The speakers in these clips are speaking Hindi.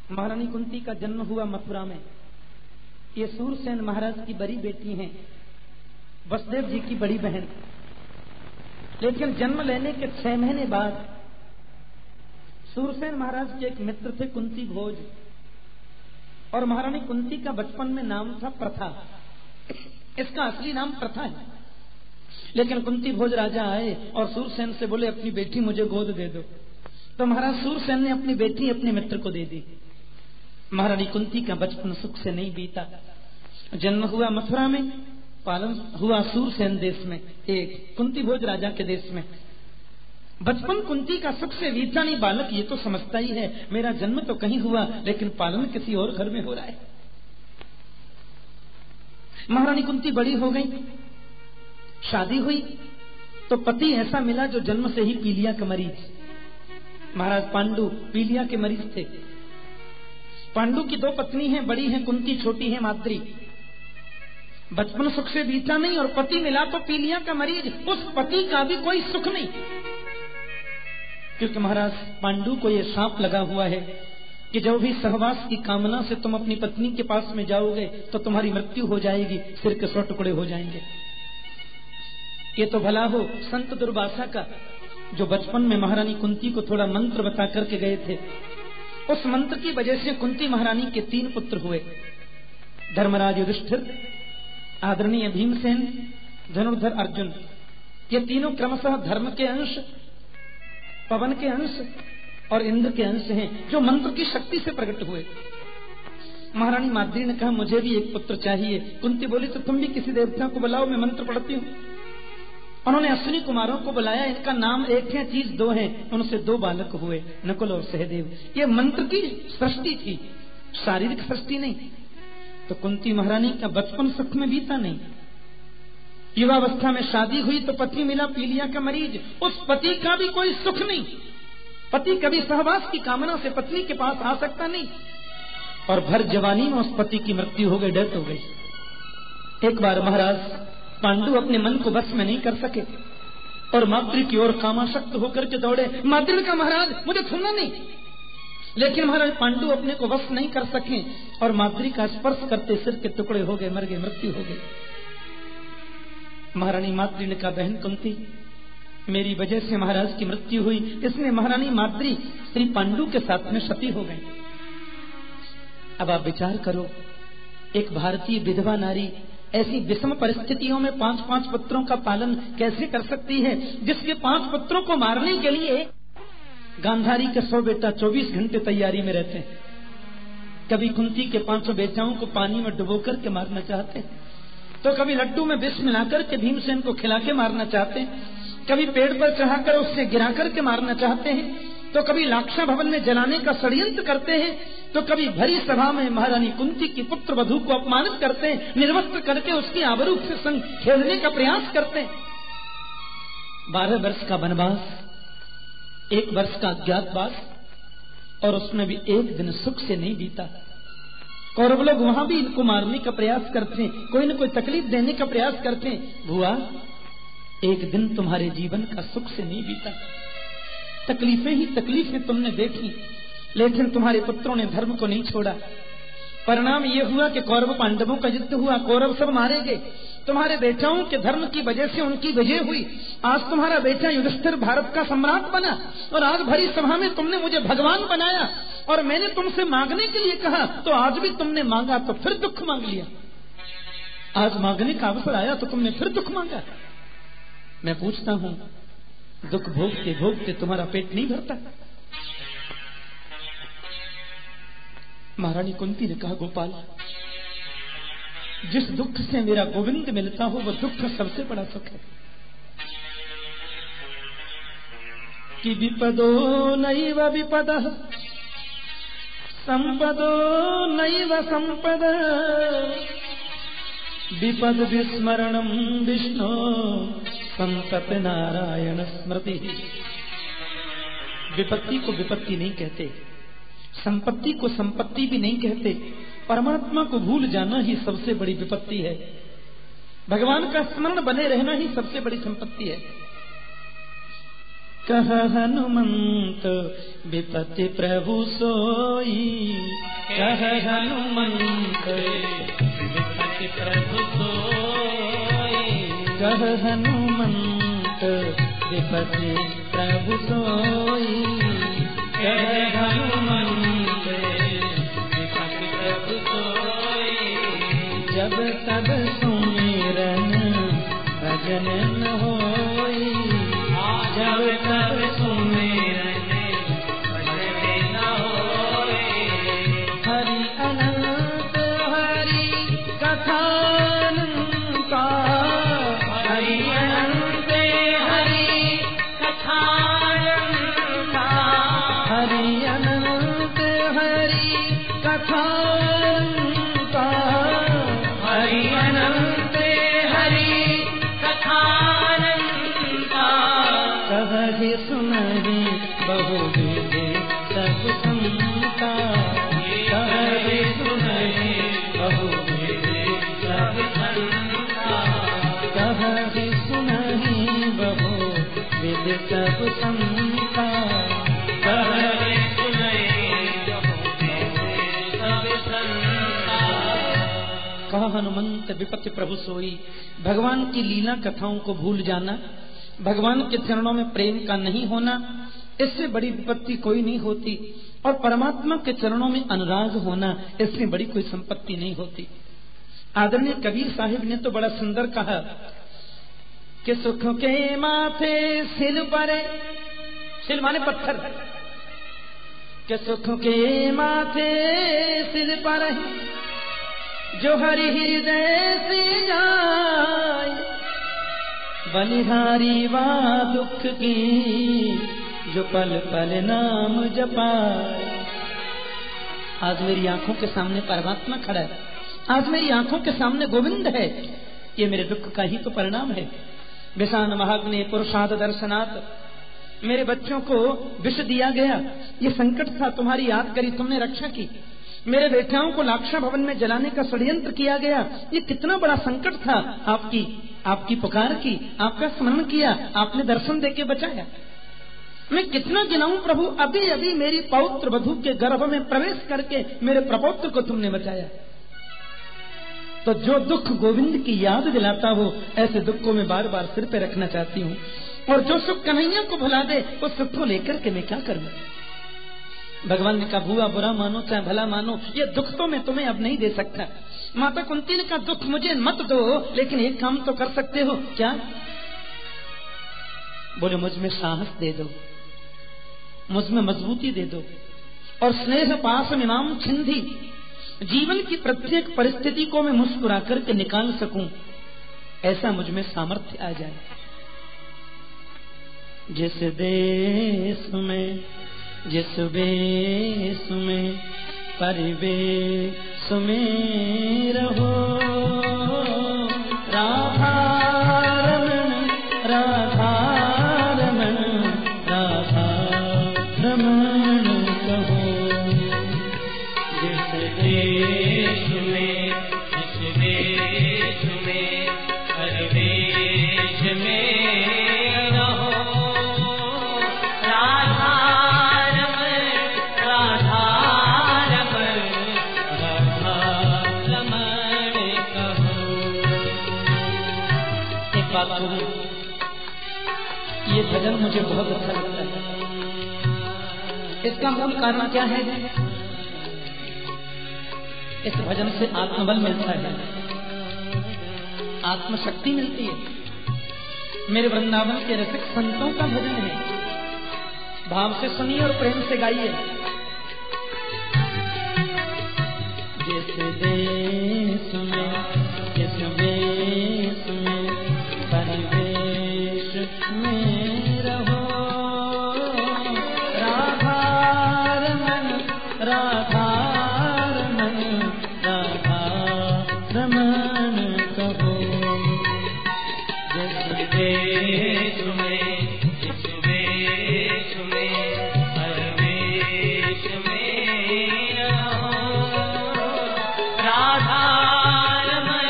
महारानी कुंती का जन्म हुआ मथुरा में। ये सूरसेन महाराज की बड़ी बेटी हैं, वसुदेव जी की बड़ी बहन। लेकिन जन्म लेने के 6 महीने बाद सूरसेन महाराज के एक मित्र थे कुंती भोज, और महारानी कुंती का बचपन में नाम था प्रथा। इसका असली नाम प्रथा है। लेकिन कुंती भोज राजा आए और सूरसेन से बोले अपनी बेटी मुझे गोद दे दो। तो महाराज सूरसेन ने अपनी बेटी अपने मित्र को दे दी। महारानी कुंती का बचपन सुख से नहीं बीता। जन्म हुआ मथुरा में, पालन हुआ सूरसेन देश में, एक कुंती भोज राजा के देश में। बचपन कुंती का सुख से बीता नहीं। बालक ये तो समझता ही है मेरा जन्म तो कहीं हुआ, लेकिन पालन किसी और घर में हो रहा है। महारानी कुंती बड़ी हो गई, शादी हुई तो पति ऐसा मिला जो जन्म से ही पीलिया का मरीज। महाराज पांडु पीलिया के मरीज थे। पांडु की 2 पत्नी हैं, बड़ी हैं कुंती, छोटी है माद्री। बचपन सुख से बीता नहीं और पति मिला तो पीलिया का मरीज। उस पति का भी कोई सुख नहीं, क्योंकि महाराज पांडु को यह सांप लगा हुआ है कि जब भी सहवास की कामना से तुम अपनी पत्नी के पास में जाओगे तो तुम्हारी मृत्यु हो जाएगी, सिर के 100 टुकड़े हो जाएंगे। ये तो भला हो संत दुर्वासा का, जो बचपन में महारानी कुंती को थोड़ा मंत्र बता करके गए थे। उस मंत्र की वजह से कुंती महारानी के 3 पुत्र हुए। धर्मराज युधिष्ठिर, आदरणीय भीमसेन, धनुर्धर अर्जुन। ये तीनों क्रमशः धर्म के अंश, पवन के अंश और इंद्र के अंश हैं, जो मंत्र की शक्ति से प्रकट हुए। महारानी माद्री ने कहा मुझे भी एक पुत्र चाहिए। कुंती बोली तो तुम भी किसी देवता को बुलाओ, मैं मंत्र पढ़ती हूँ। उन्होंने अश्विनी कुमारों को बुलाया। इनका नाम एक है, चीज 2 है। उनसे 2 बालक हुए, नकुल और सहदेव। ये मंत्र की सृष्टि थी, शारीरिक सृष्टि नहीं। तो कुंती महारानी का बचपन सुख में बीता नहीं। युवावस्था में शादी हुई तो पति मिला पीलिया का मरीज। उस पति का भी कोई सुख नहीं। पति कभी सहवास की कामना से पत्नी के पास आ सकता नहीं, और भर जवानी में उस पति की मृत्यु हो गई, डेथ हो गई। एक बार महाराज पांडु अपने मन को बस में नहीं कर सके और माद्री की ओर कामासक्त होकर के दौड़े। माद्री का महाराज मुझे छूना नहीं, लेकिन महाराज पांडु अपने को वश नहीं कर सके और माद्री का स्पर्श करते सिर के टुकड़े हो गए, मर गए, मृत्यु हो गई। महारानी माद्री ने कहा बहन कुंती, मेरी वजह से महाराज की मृत्यु हुई, इसलिए महारानी माद्री श्री पांडु के साथ में सती हो गई। अब आप विचार करो, एक भारतीय विधवा नारी ऐसी विषम परिस्थितियों में 5-5 पुत्रों का पालन कैसे कर सकती है, जिसके 5 पुत्रों को मारने के लिए गांधारी के 100 बेटा 24 घंटे तैयारी में रहते हैं। कभी कुंती के 500 बेटाओं को पानी में डुबो करके मारना चाहते हैं, तो कभी लड्डू में विष मिलाकर के भीमसेन को खिला के मारना चाहते हैं, कभी पेड़ पर चढ़ाकर उससे गिरा करके मारना चाहते हैं, तो कभी लाक्षा भवन में जलाने का षड्यंत्र करते हैं, तो कभी भरी सभा में महारानी कुंती की पुत्र वधू को अपमानित करते हैं, निर्वस्त्र करके उसकी आबरू से संग खेलने का प्रयास करते हैं। 12 वर्ष का वनवास, 1 वर्ष का अज्ञातवास, और उसमें भी एक दिन सुख से नहीं बीता। कौरव लोग वहां भी इनको मारने का प्रयास करते हैं, कोई न कोई तकलीफ देने का प्रयास करते हैं। बुआ, एक दिन तुम्हारे जीवन का सुख से नहीं बीता, तकलीफें ही तकलीफें तुमने देखी, लेकिन तुम्हारे पुत्रों ने धर्म को नहीं छोड़ा। परिणाम ये हुआ कि कौरव पांडवों का युद्ध हुआ, कौरव सब मारे गए। तुम्हारे बेटाओं के धर्म की वजह से उनकी विजय हुई। आज तुम्हारा बेटा युधिष्ठिर भारत का सम्राट बना, और आज भरी सभा में तुमने मुझे भगवान बनाया, और मैंने तुमसे मांगने के लिए कहा तो आज भी तुमने मांगा, तो फिर दुख मांग लिया। आज मांगने का अवसर आया तो तुमने फिर दुख मांगा। मैं पूछता हूं, दुख भोगते भोगते तुम्हारा पेट नहीं भरता? महारानी कुंती ने कहा गोपाल, जिस दुख से मेरा गोविंद मिलता हो वह दुख सबसे बड़ा सुख है। कि विपदो नैव विपदः संपदो नैव संपद विपद विस्मरणं विष्णु संतत नारायण स्मृति। विपत्ति को विपत्ति नहीं कहते, संपत्ति को संपत्ति भी नहीं कहते। परमात्मा को भूल जाना ही सबसे बड़ी विपत्ति है। भगवान का स्मरण बने रहना ही सबसे बड़ी संपत्ति है। कह हनुमंत विपत्ति प्रभु सोई, कह हनुमंत विपत्ति प्रभु सोई, कह हनुमंत विपत्ति प्रभु सोई, कह हनुमंत विपत्ति प्रभु सोई। जब तब सुमिरन भजन न होई, जब तब सुमिरन भजन न होई। हरि अनंत हरि कथान का, हरि अनंत हरि कथान का, हरि अनंत हरि कथान का, हरि अनंत हरि कथान का। कहहि सुनहि बहुविध सब संता, कहहि सुनहि बहुविध सब संता, कहहि सुनहि बहुविध सब संता, कहहि सुनहि बहुविध सब संता। कह हनुमंत विपत्ति प्रभु सोई। भगवान की लीला कथाओं को भूल जाना, भगवान के चरणों में प्रेम का नहीं होना, इससे बड़ी विपत्ति कोई नहीं होती। और परमात्मा के चरणों में अनुराग होना, इससे बड़ी कोई संपत्ति नहीं होती। आदरणीय कबीर साहिब ने तो बड़ा सुंदर कहा कि सुख के माथे सिल परे, सिल माने पत्थर, कि सुख के माथे सिल पर जो हरि हृदय से जाए, बलिहारी वा दुख की जो पल पल नाम जपाए। आज मेरी आंखों के सामने परमात्मा खड़ा है, आज मेरी आंखों के सामने गोविंद है, ये मेरे दुख का ही तो परिणाम है। विषान महाग्नि पुरुषाद दर्शनात्, मेरे बच्चों को विष दिया गया, ये संकट था, तुम्हारी याद करी, तुमने रक्षा की। मेरे बेटाओं को लाक्षा भवन में जलाने का षड्यंत्र किया गया, ये कितना बड़ा संकट था। आपकी पुकार की, आपका स्मरण किया, आपने दर्शन देके बचाया। मैं कितना गिनाऊं प्रभु, अभी अभी मेरी पौत्र वधू के गर्भ में प्रवेश करके मेरे प्रपौत्र को तुमने बचाया। तो जो दुख गोविंद की याद दिलाता हो, ऐसे दुख को मैं बार बार सिर पे रखना चाहती हूँ। और जो सुख कन्हैया को भुला दे, उस सुख को लेकर के मैं क्या करूँ। भगवान ने कहा बुआ बुरा मानो चाहे भला मानो, ये दुख तो मैं तुम्हें अब नहीं दे सकता। माता कुंती ने कहा दुख मुझे मत दो, लेकिन एक काम तो कर सकते हो। क्या? बोले मुझ में साहस दे दो, मुझ में मजबूती दे दो, और स्नेह पास इमाम छिंदी, जीवन की प्रत्येक परिस्थिति को मैं मुस्कुरा करके निकाल सकूं, ऐसा मुझ में सामर्थ्य आ जाए। जिस देश में जिस वेश में परिवेश में रहो, राधा रमण राधा रमण राधा रमण कहो। जिस देश में जिस वेश में परिवेश में रहो, राधा ये भजन मुझे बहुत अच्छा लगता है। इसका मूल कारण क्या है? इस भजन से आत्मबल मिलता है, आत्मशक्ति मिलती है। मेरे वृंदावन के रसिक संतों का भजन है, भाव से सुनिए और प्रेम से गाइए। जिस देश में जिस वेश में परिवेश में रहो, राधा रमण राधा रमण राधा रमण कहो। जिस देश में जिस वेश में परिवेश में रहो, राधा रमण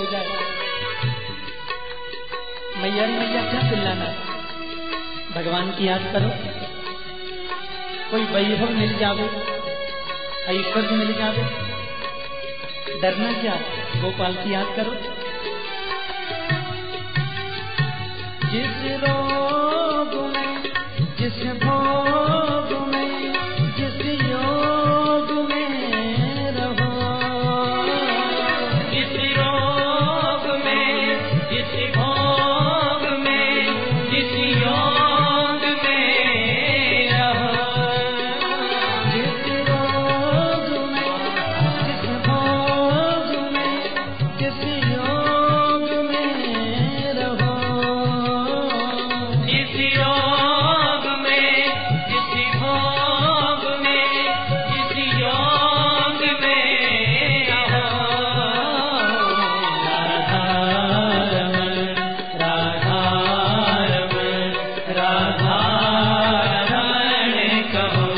हो जाए। मैया मैया क्या चिल्लाना, भगवान की याद करो, कोई वैभव मिल जावे, ऐश्वर्य मिल जावे, डरना क्या, गोपाल की याद करो। जिस रोग में, जिस भोग में, जिस योग में रहो, जिस रोग में, जिस भोग में, जिस योग में रहो, जिस रोग में, जिस भोग में, जिस योग में रहो, जिस योग में, जिस भोग में, जिस योग में रहो, राधा रमण कहो।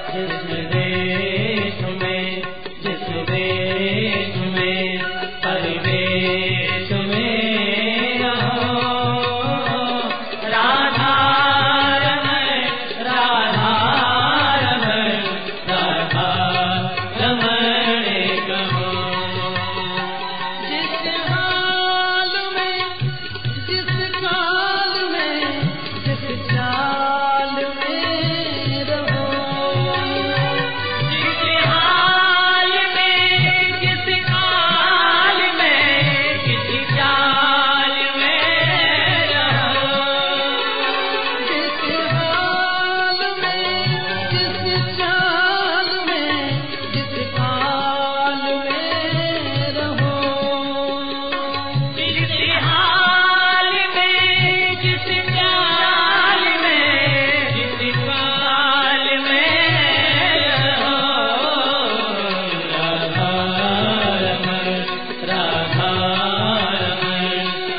जिस देश में, जिस देश में, परिवेश में रहो, राधा रमण, राधा रमण, राधा रमण कहो। जिस हाल में, जिस काल में, जिस चाल में रहो, जिस हाल में, जिस काल में, जिस चाल में रहो, जिस हाल में, जिस चाल में, जिस काल में रहो, जिस हाल में, जिस चाल में, जिस काल में रहो, राधा रमण, राधा रमण,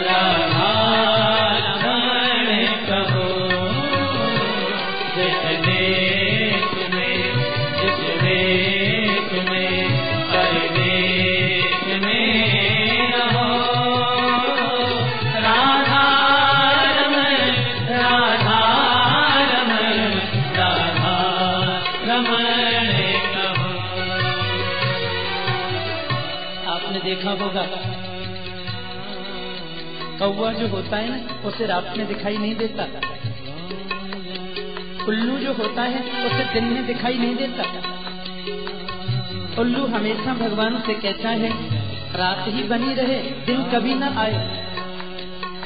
राधा रमण कहो। जिस देश में, जिस देश में, परिवेश में रहो, राधा रमण, राधा रमण, राधा रमण कहो। आपने देखा होगा कौवा जो होता है ना, उसे रात में दिखाई नहीं देता, उल्लू जो होता है उसे दिन में दिखाई नहीं देता। उल्लू हमेशा भगवान से कहता है रात ही बनी रहे, दिन कभी न आए।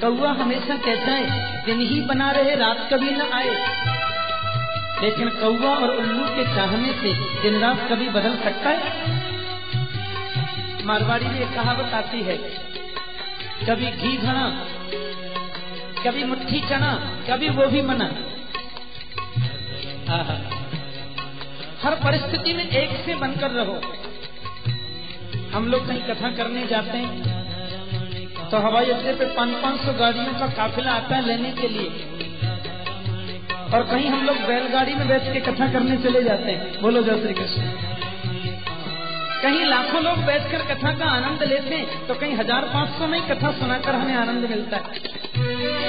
कौवा हमेशा कहता है दिन ही बना रहे, रात कभी न आए। लेकिन कौवा और उल्लू के चाहने से दिन रात कभी बदल सकता है? मारवाड़ी में एक कहावत आती है, कभी घी घना, कभी मुट्ठी चना, कभी वो भी मना। हर परिस्थिति में एक से बनकर रहो। हम लोग कहीं कथा करने जाते हैं तो हवाई अड्डे पे 500 गाड़ियों का काफिला आता है लेने के लिए, और कहीं हम लोग बैलगाड़ी में बैठ के कथा करने चले जाते हैं। बोलो जय श्री कृष्ण। कहीं लाखों लोग बैठकर कथा का आनंद लेते हैं तो कहीं 1500 में कथा सुनाकर हमें आनंद मिलता है।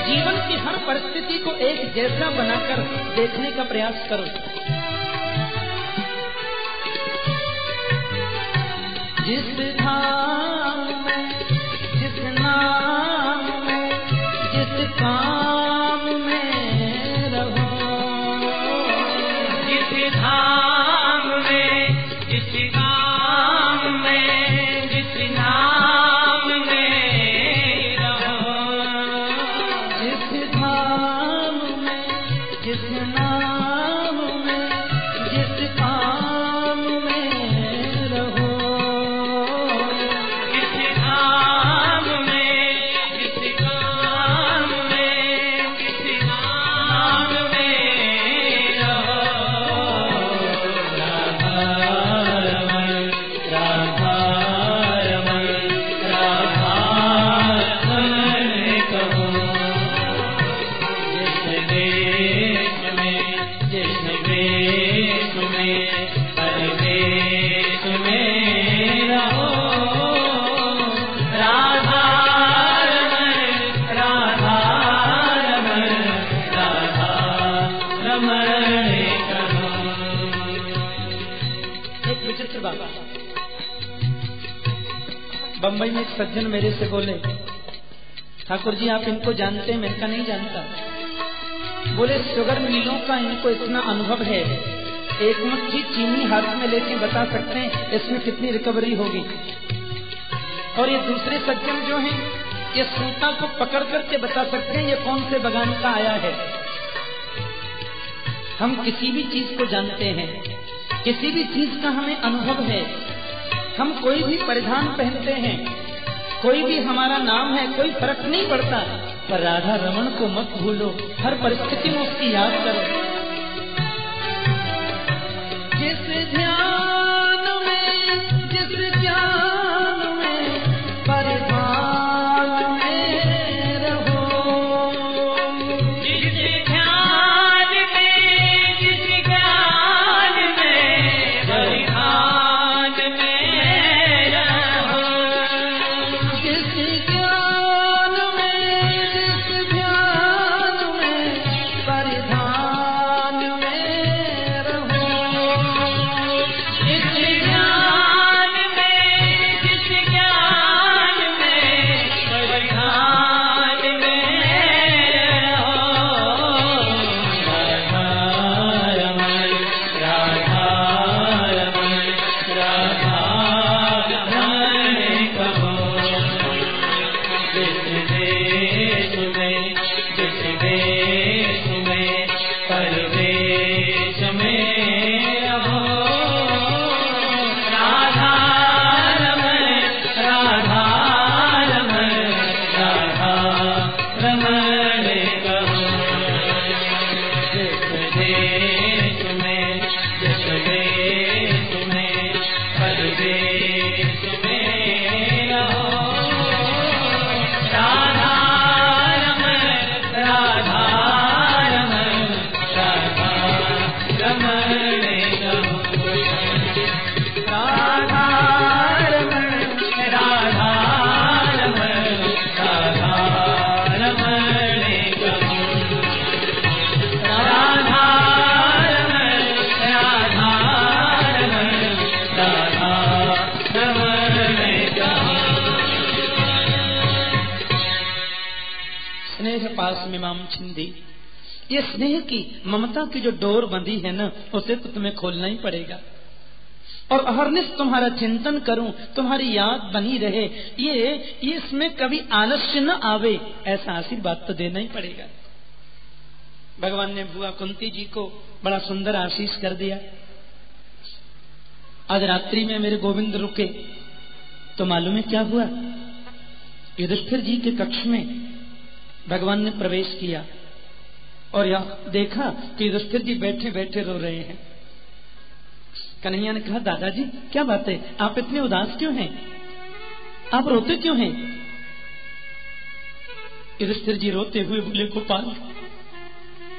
जीवन की हर परिस्थिति को एक जैसा बनाकर देखने का प्रयास करो। जिस धाम में, जिस नाम में, जिस काम में रहो, जिस धाम में, जिस काम में, जिस नाम में रहो, जिस धाम में, जिस नाम में, जिस काम में रहो, बंबई में एक सज्जन मेरे से बोले, ठाकुर जी आप इनको जानते हैं? मैं इनका नहीं जानता। बोले शुगर मिलों का इनको इतना अनुभव है, एक मुट्ठी चीनी हाथ में लेके बता सकते हैं इसमें कितनी रिकवरी होगी। और ये दूसरे सज्जन जो हैं ये सूता को पकड़ करके बता सकते हैं ये कौन से बगान का आया है। हम किसी भी चीज को जानते हैं, किसी भी चीज का हमें अनुभव है। हम कोई भी परिधान पहनते हैं, कोई भी हमारा नाम है, कोई फर्क नहीं पड़ता, पर राधा रमण को मत भूलो, हर परिस्थिति में उसकी याद करो। जिस ध्यान में, जिस ज्ञान में, परिधान में रहो। जिस ध्यान में, जिस ज्ञान में, परिधान में रहो। जिस ज्ञान में, जिस ध्यान में, परिधान में रहो। जिस ज्ञान में, जिस ज्ञान में, परिधान में रहो। राधा रमण, राधा रमण, राधा रमण कहो। जिस देश में, जिस देश में, परदेश में रहो। राधा रमण, राधा रमण, राधा रमण कहो। जिस देश में, जिस देश में, परदेश में रहो। राधा रमण, राधा रमण, राधा रमण कहो। राधा रमण, राधा रमण, राधा रमण कहो। राधा रमण, राधा रमण, राधा रमण कहो। स्नेह पास में माम छिंदी, ये स्नेह की, ममता की जो डोर बंधी है ना, उसे तो तुम्हें खोलना ही पड़ेगा। और अहरनिश तुम्हारा चिंतन करूं, तुम्हारी याद बनी रहे, ये इसमें कभी आलस्य न आवे, ऐसा आशीर्वाद तो देना ही पड़ेगा। भगवान ने बुआ कुंती जी को बड़ा सुंदर आशीष कर दिया। आज रात्रि में मेरे गोविंद रुके तो मालूम है क्या हुआ? युधिष्ठिर जी के कक्ष में भगवान ने प्रवेश किया और यह देखा कि युधिष्ठिर जी बैठे बैठे रो रहे हैं। कन्हैया ने कहा, दादाजी क्या बात है, आप इतने उदास क्यों हैं? आप रोते क्यों हैं? युधिष्ठिर जी रोते हुए बोले, गोपाल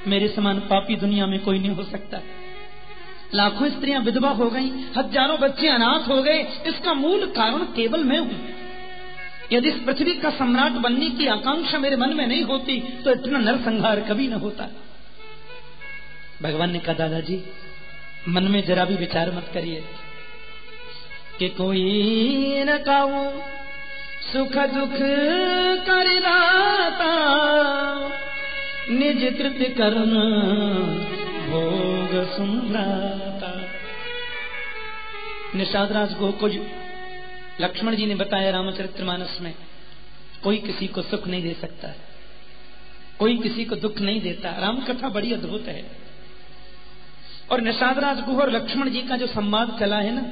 मेरे समान पापी दुनिया में कोई नहीं हो सकता। लाखों स्त्रियां विधवा हो गईं, हजारों बच्चे अनाथ हो गए, इसका मूल कारण केवल मैं हूं। यदि इस पृथ्वी का सम्राट बनने की आकांक्षा मेरे मन में नहीं होती तो इतना नरसंहार कभी न होता। भगवान ने कहा, दादाजी मन में जरा भी विचार मत करिए कि कोई न काऊ सुख दुख कर दाता, निज तृप्ति करन भोग सुमराता। निषाद राज गुह को लक्ष्मण जी ने बताया रामचरितमानस में, कोई किसी को सुख नहीं दे सकता, कोई किसी को दुख नहीं देता। राम कथा बड़ी अद्भुत है। और निषाद राज गुह और लक्ष्मण जी का जो संवाद चला है ना,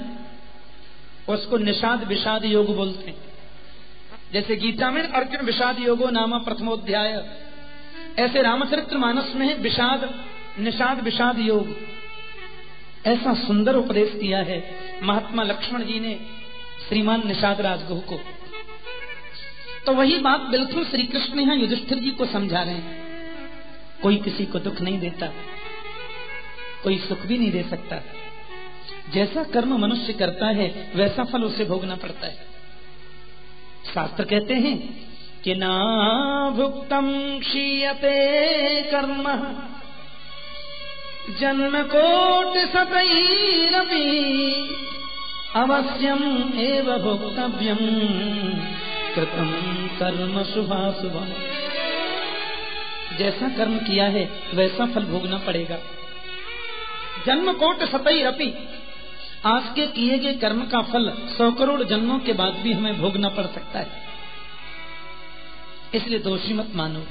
उसको निषाद विषाद योग बोलते हैं। जैसे गीता में अर्जुन विषाद योगो नामा प्रथमोध्याय, ऐसे रामचरितमानस में है विषाद निषाद विषाद योग। ऐसा सुंदर उपदेश दिया है महात्मा लक्ष्मण जी ने श्रीमान निषाद राजगुह को। तो वही बात बिल्कुल श्री कृष्ण यहां युधिष्ठिर जी को समझा रहे हैं। कोई किसी को दुख नहीं देता, कोई सुख भी नहीं दे सकता। जैसा कर्म मनुष्य करता है वैसा फल उसे भोगना पड़ता है। शास्त्र कहते हैं कि ना भुक्तम क्षीयते कर्म जन्म कोटि सतैरपि अवश्यम एव भोक्तव्यम कृतम कर्म शुभाशुभम। जैसा कर्म किया है वैसा फल भोगना पड़ेगा। जन्म कोट शतैरपि, आज के किए गए कर्म का फल 100 करोड़ जन्मों के बाद भी हमें भोगना पड़ सकता है। इसलिए दोषी मत मानो।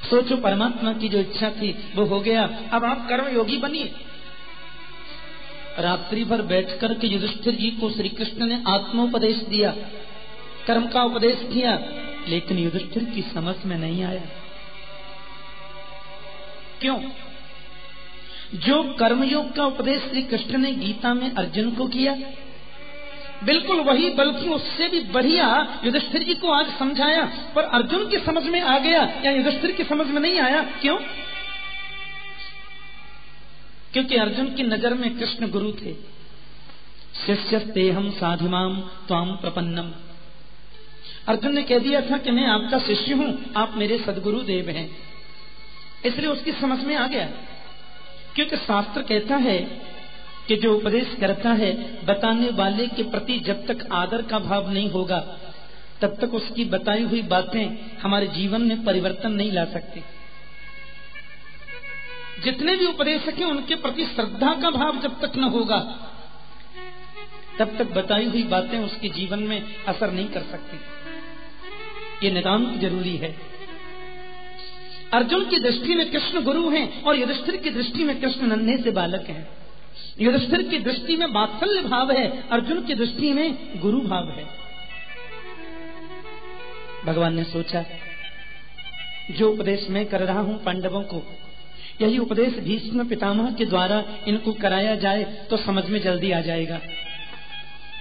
सोचो परमात्मा की जो इच्छा थी वो हो गया, अब आप कर्म योगी बनिए। रात्रि भर बैठकर के युधिष्ठिर जी को श्री कृष्ण ने आत्मोपदेश दिया, कर्म का उपदेश किया, लेकिन युधिष्ठिर की समझ में नहीं आया। क्यों? जो कर्मयोग का उपदेश श्री कृष्ण ने गीता में अर्जुन को किया, बिल्कुल वही, बल्कि उससे भी बढ़िया युधिष्ठिर जी को आज समझाया, पर अर्जुन की समझ में आ गया या युधिष्ठिर की समझ में नहीं आया। क्यों? क्योंकि अर्जुन की नजर में कृष्ण गुरु थे। शिष्यस्तेहम साधुमाम त्वाम प्रपन्नम। अर्जुन ने कह दिया था कि मैं आपका शिष्य हूं, आप मेरे सदगुरु देव हैं। इसलिए उसकी समझ में आ गया। क्योंकि शास्त्र कहता है कि जो उपदेश करता है, बताने वाले के प्रति जब तक आदर का भाव नहीं होगा तब तक उसकी बताई हुई बातें हमारे जीवन में परिवर्तन नहीं ला सकती। जितने भी उपदेशक हैं उनके प्रति श्रद्धा का भाव जब तक न होगा तब तक बताई हुई बातें उसके जीवन में असर नहीं कर सकती। ये नितांत जरूरी है। अर्जुन की दृष्टि में कृष्ण गुरु हैं और युधिष्ठिर की दृष्टि में कृष्ण नन्हे से बालक हैं। युधिष्ठिर की दृष्टि में वात्सल्य भाव है, अर्जुन की दृष्टि में गुरु भाव है। भगवान ने सोचा जो उपदेश मैं कर रहा हूं पांडवों को, यही उपदेश भीष्म पितामह के द्वारा इनको कराया जाए तो समझ में जल्दी आ जाएगा।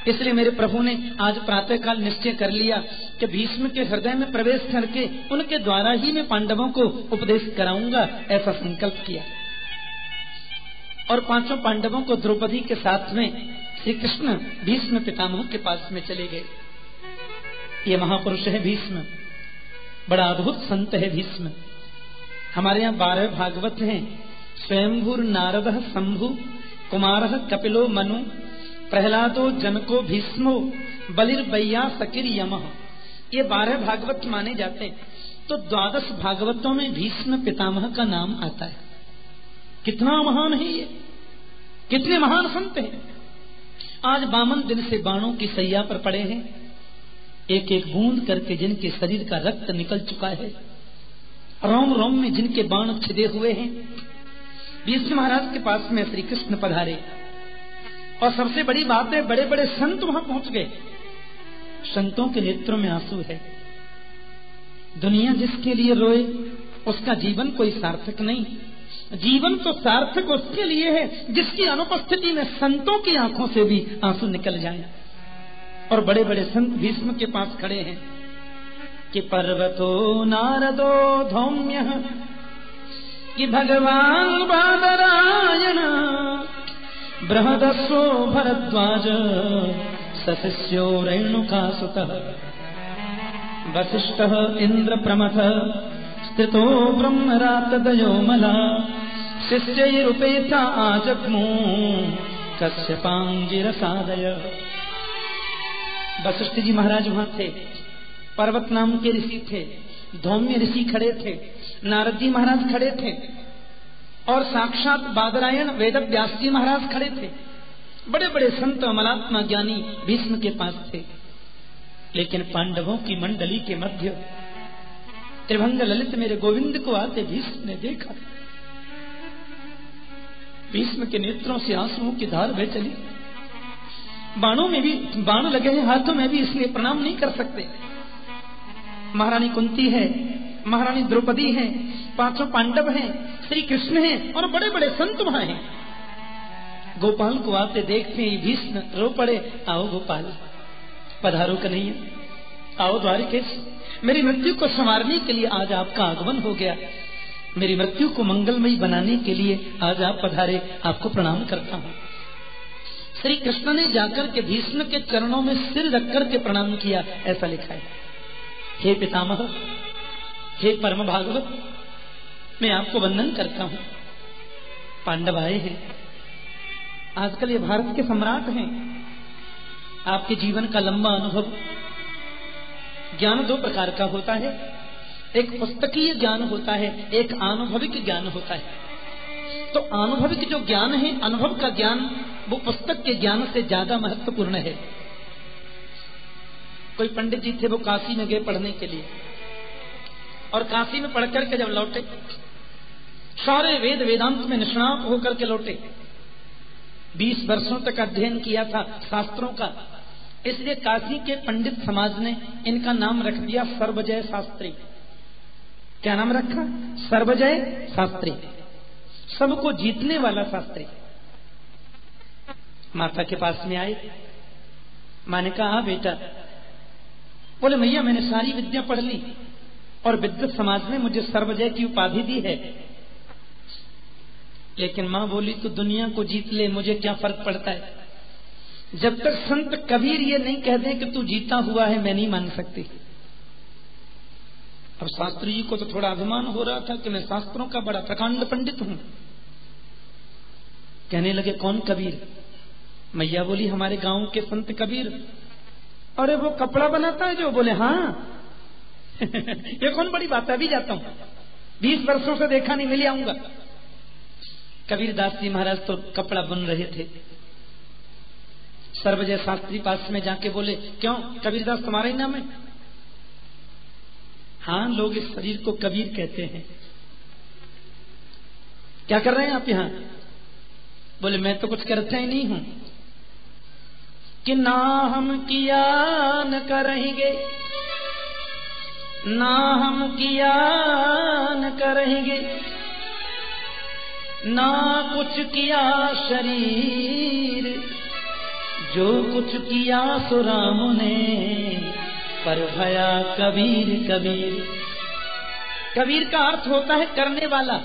इसलिए मेरे प्रभु ने आज प्रातःकाल निश्चय कर लिया कि भीष्म के हृदय में प्रवेश करके उनके द्वारा ही मैं पांडवों को उपदेश कराऊंगा, ऐसा संकल्प किया। और 5 पांडवों को द्रौपदी के साथ में श्री कृष्ण भीष्म पितामह के पास में चले गए। ये महापुरुष है भीष्म, बड़ा अद्भुत संत है भीष्म। हमारे यहाँ 12 भागवत हैं। स्वयंभूर नारद शंभु, कुमार कपिलो मनु, प्रहलादो जनको भीष्मो, बलिर्बैया सकिर यमः। ये 12 भागवत माने जाते हैं। तो 12 भागवतों में भीष्म पितामह का नाम आता है। कितना महान है ये, कितने महान संत हैं। आज 52 दिन से बाणों की सैया पर पड़े हैं, एक एक बूंद करके जिनके शरीर का रक्त निकल चुका है, रोम रोम में जिनके बाण छिदे हुए हैं। भीष्म महाराज के पास में श्री कृष्ण पधारे और सबसे बड़ी बात है, बड़े बड़े संत वहां पहुंच गए। संतों के नेत्रों में आंसू है। दुनिया जिसके लिए रोए उसका जीवन कोई सार्थक नहीं। जीवन तो सार्थक उसके लिए है जिसकी अनुपस्थिति में संतों की आंखों से भी आंसू निकल जाए। और बड़े बड़े संत भीष्म के पास खड़े हैं कि पर्वतो नारदो धौम्य, कि भगवान बादरायण, बृहदस्वो भरद्वाज, सशिष्यो रेणुकासुतः, वसिष्ठः इंद्र प्रमथ, स्थितो ब्रह्मरातदयो मला, शिष्यैरुपेता आजग्मु, कश्यपांगिरसादय। वशिष्ठ जी महाराज वहां थे, पर्वत नाम के ऋषि थे, धौम्य ऋषि खड़े थे, नारद जी महाराज खड़े थे और साक्षात बादरायण वेद व्यास जी महाराज खड़े थे। बड़े बड़े संत अमलात्मा ज्ञानी भीष्म के पास थे। लेकिन पांडवों की मंडली के मध्य त्रिभंग ललित मेरे गोविंद को आते भीष्म ने देखा। भीष्म के नेत्रों से आंसुओं की धार बह चली। बाणों में भी बाण लगे हैं हाथों में भी, इसलिए प्रणाम नहीं कर सकते। महारानी कुंती है, महारानी द्रौपदी है, 5 पांडव हैं, श्री कृष्ण हैं और बड़े बड़े संत वहां हैं। गोपाल को आते देखते ही भीष्म रो पड़े, आओ गोपाल पधारो कन्हैया, आओ द्वारिकेश, मेरी मृत्यु को संवारने के लिए आज आपका आगमन हो गया। मेरी मृत्यु को मंगलमयी बनाने के लिए आज आप पधारे, आपको प्रणाम करता हूं। श्री कृष्ण ने जाकर के भीष्म के चरणों में सिर रखकर के प्रणाम किया, ऐसा लिखा है। हे पितामह, हे परम भागवत, मैं आपको वंदन करता हूं। पांडव आए हैं, आजकल ये भारत के सम्राट हैं, आपके जीवन का लंबा अनुभव। ज्ञान दो प्रकार का होता है, एक पुस्तकीय ज्ञान होता है, एक अनुभविक ज्ञान होता है। तो अनुभविक जो ज्ञान है, अनुभव का ज्ञान, वो पुस्तक के ज्ञान से ज्यादा महत्वपूर्ण है। कोई पंडित जी थे, वो काशी में गए पढ़ने के लिए, और काशी में पढ़ करके जब लौटे, सारे वेद वेदांत में निष्णात होकर के लौटे। 20 वर्षों तक अध्ययन किया था शास्त्रों का, इसलिए काशी के पंडित समाज ने इनका नाम रख दिया सर्वजय शास्त्री। क्या नाम रखा? सर्वजय शास्त्री, सबको जीतने वाला शास्त्री। माता के पास में आए, मां ने कहा, बेटा। बोले, मैया मैंने सारी विद्या पढ़ ली और विद्वत समाज ने मुझे सर्वजय की उपाधि दी है। लेकिन मां बोली, तू दुनिया को जीत ले, मुझे क्या फर्क पड़ता है। जब तक संत कबीर ये नहीं कह दें कि तू जीता हुआ है, मैं नहीं मान सकती। अब शास्त्री जी को तो थोड़ा अभिमान हो रहा था कि मैं शास्त्रों का बड़ा प्रकांड पंडित हूं। कहने लगे, कौन कबीर? मैया बोली, हमारे गांव के संत कबीर। अरे वो कपड़ा बनाता है जो? बोले, हाँ। ये कौन बड़ी बात है, अभी जाता हूं, 20 वर्षों से देखा नहीं, मिल आऊंगा। कबीरदास जी महाराज तो कपड़ा बुन रहे थे। सर्वजय शास्त्री पास में जाके बोले, क्यों कबीरदास तुम्हारा ही नाम है? हाँ, लोग इस शरीर को कबीर कहते हैं। क्या कर रहे हैं आप यहां? बोले, मैं तो कुछ करता ही नहीं हूं। कि ना हम किया न करेंगे, ना हम किया न करेंगे, ना कुछ किया शरीर, जो कुछ किया सो राम ने, पर भया कबीर कबीर। कबीर का अर्थ होता है करने वाला,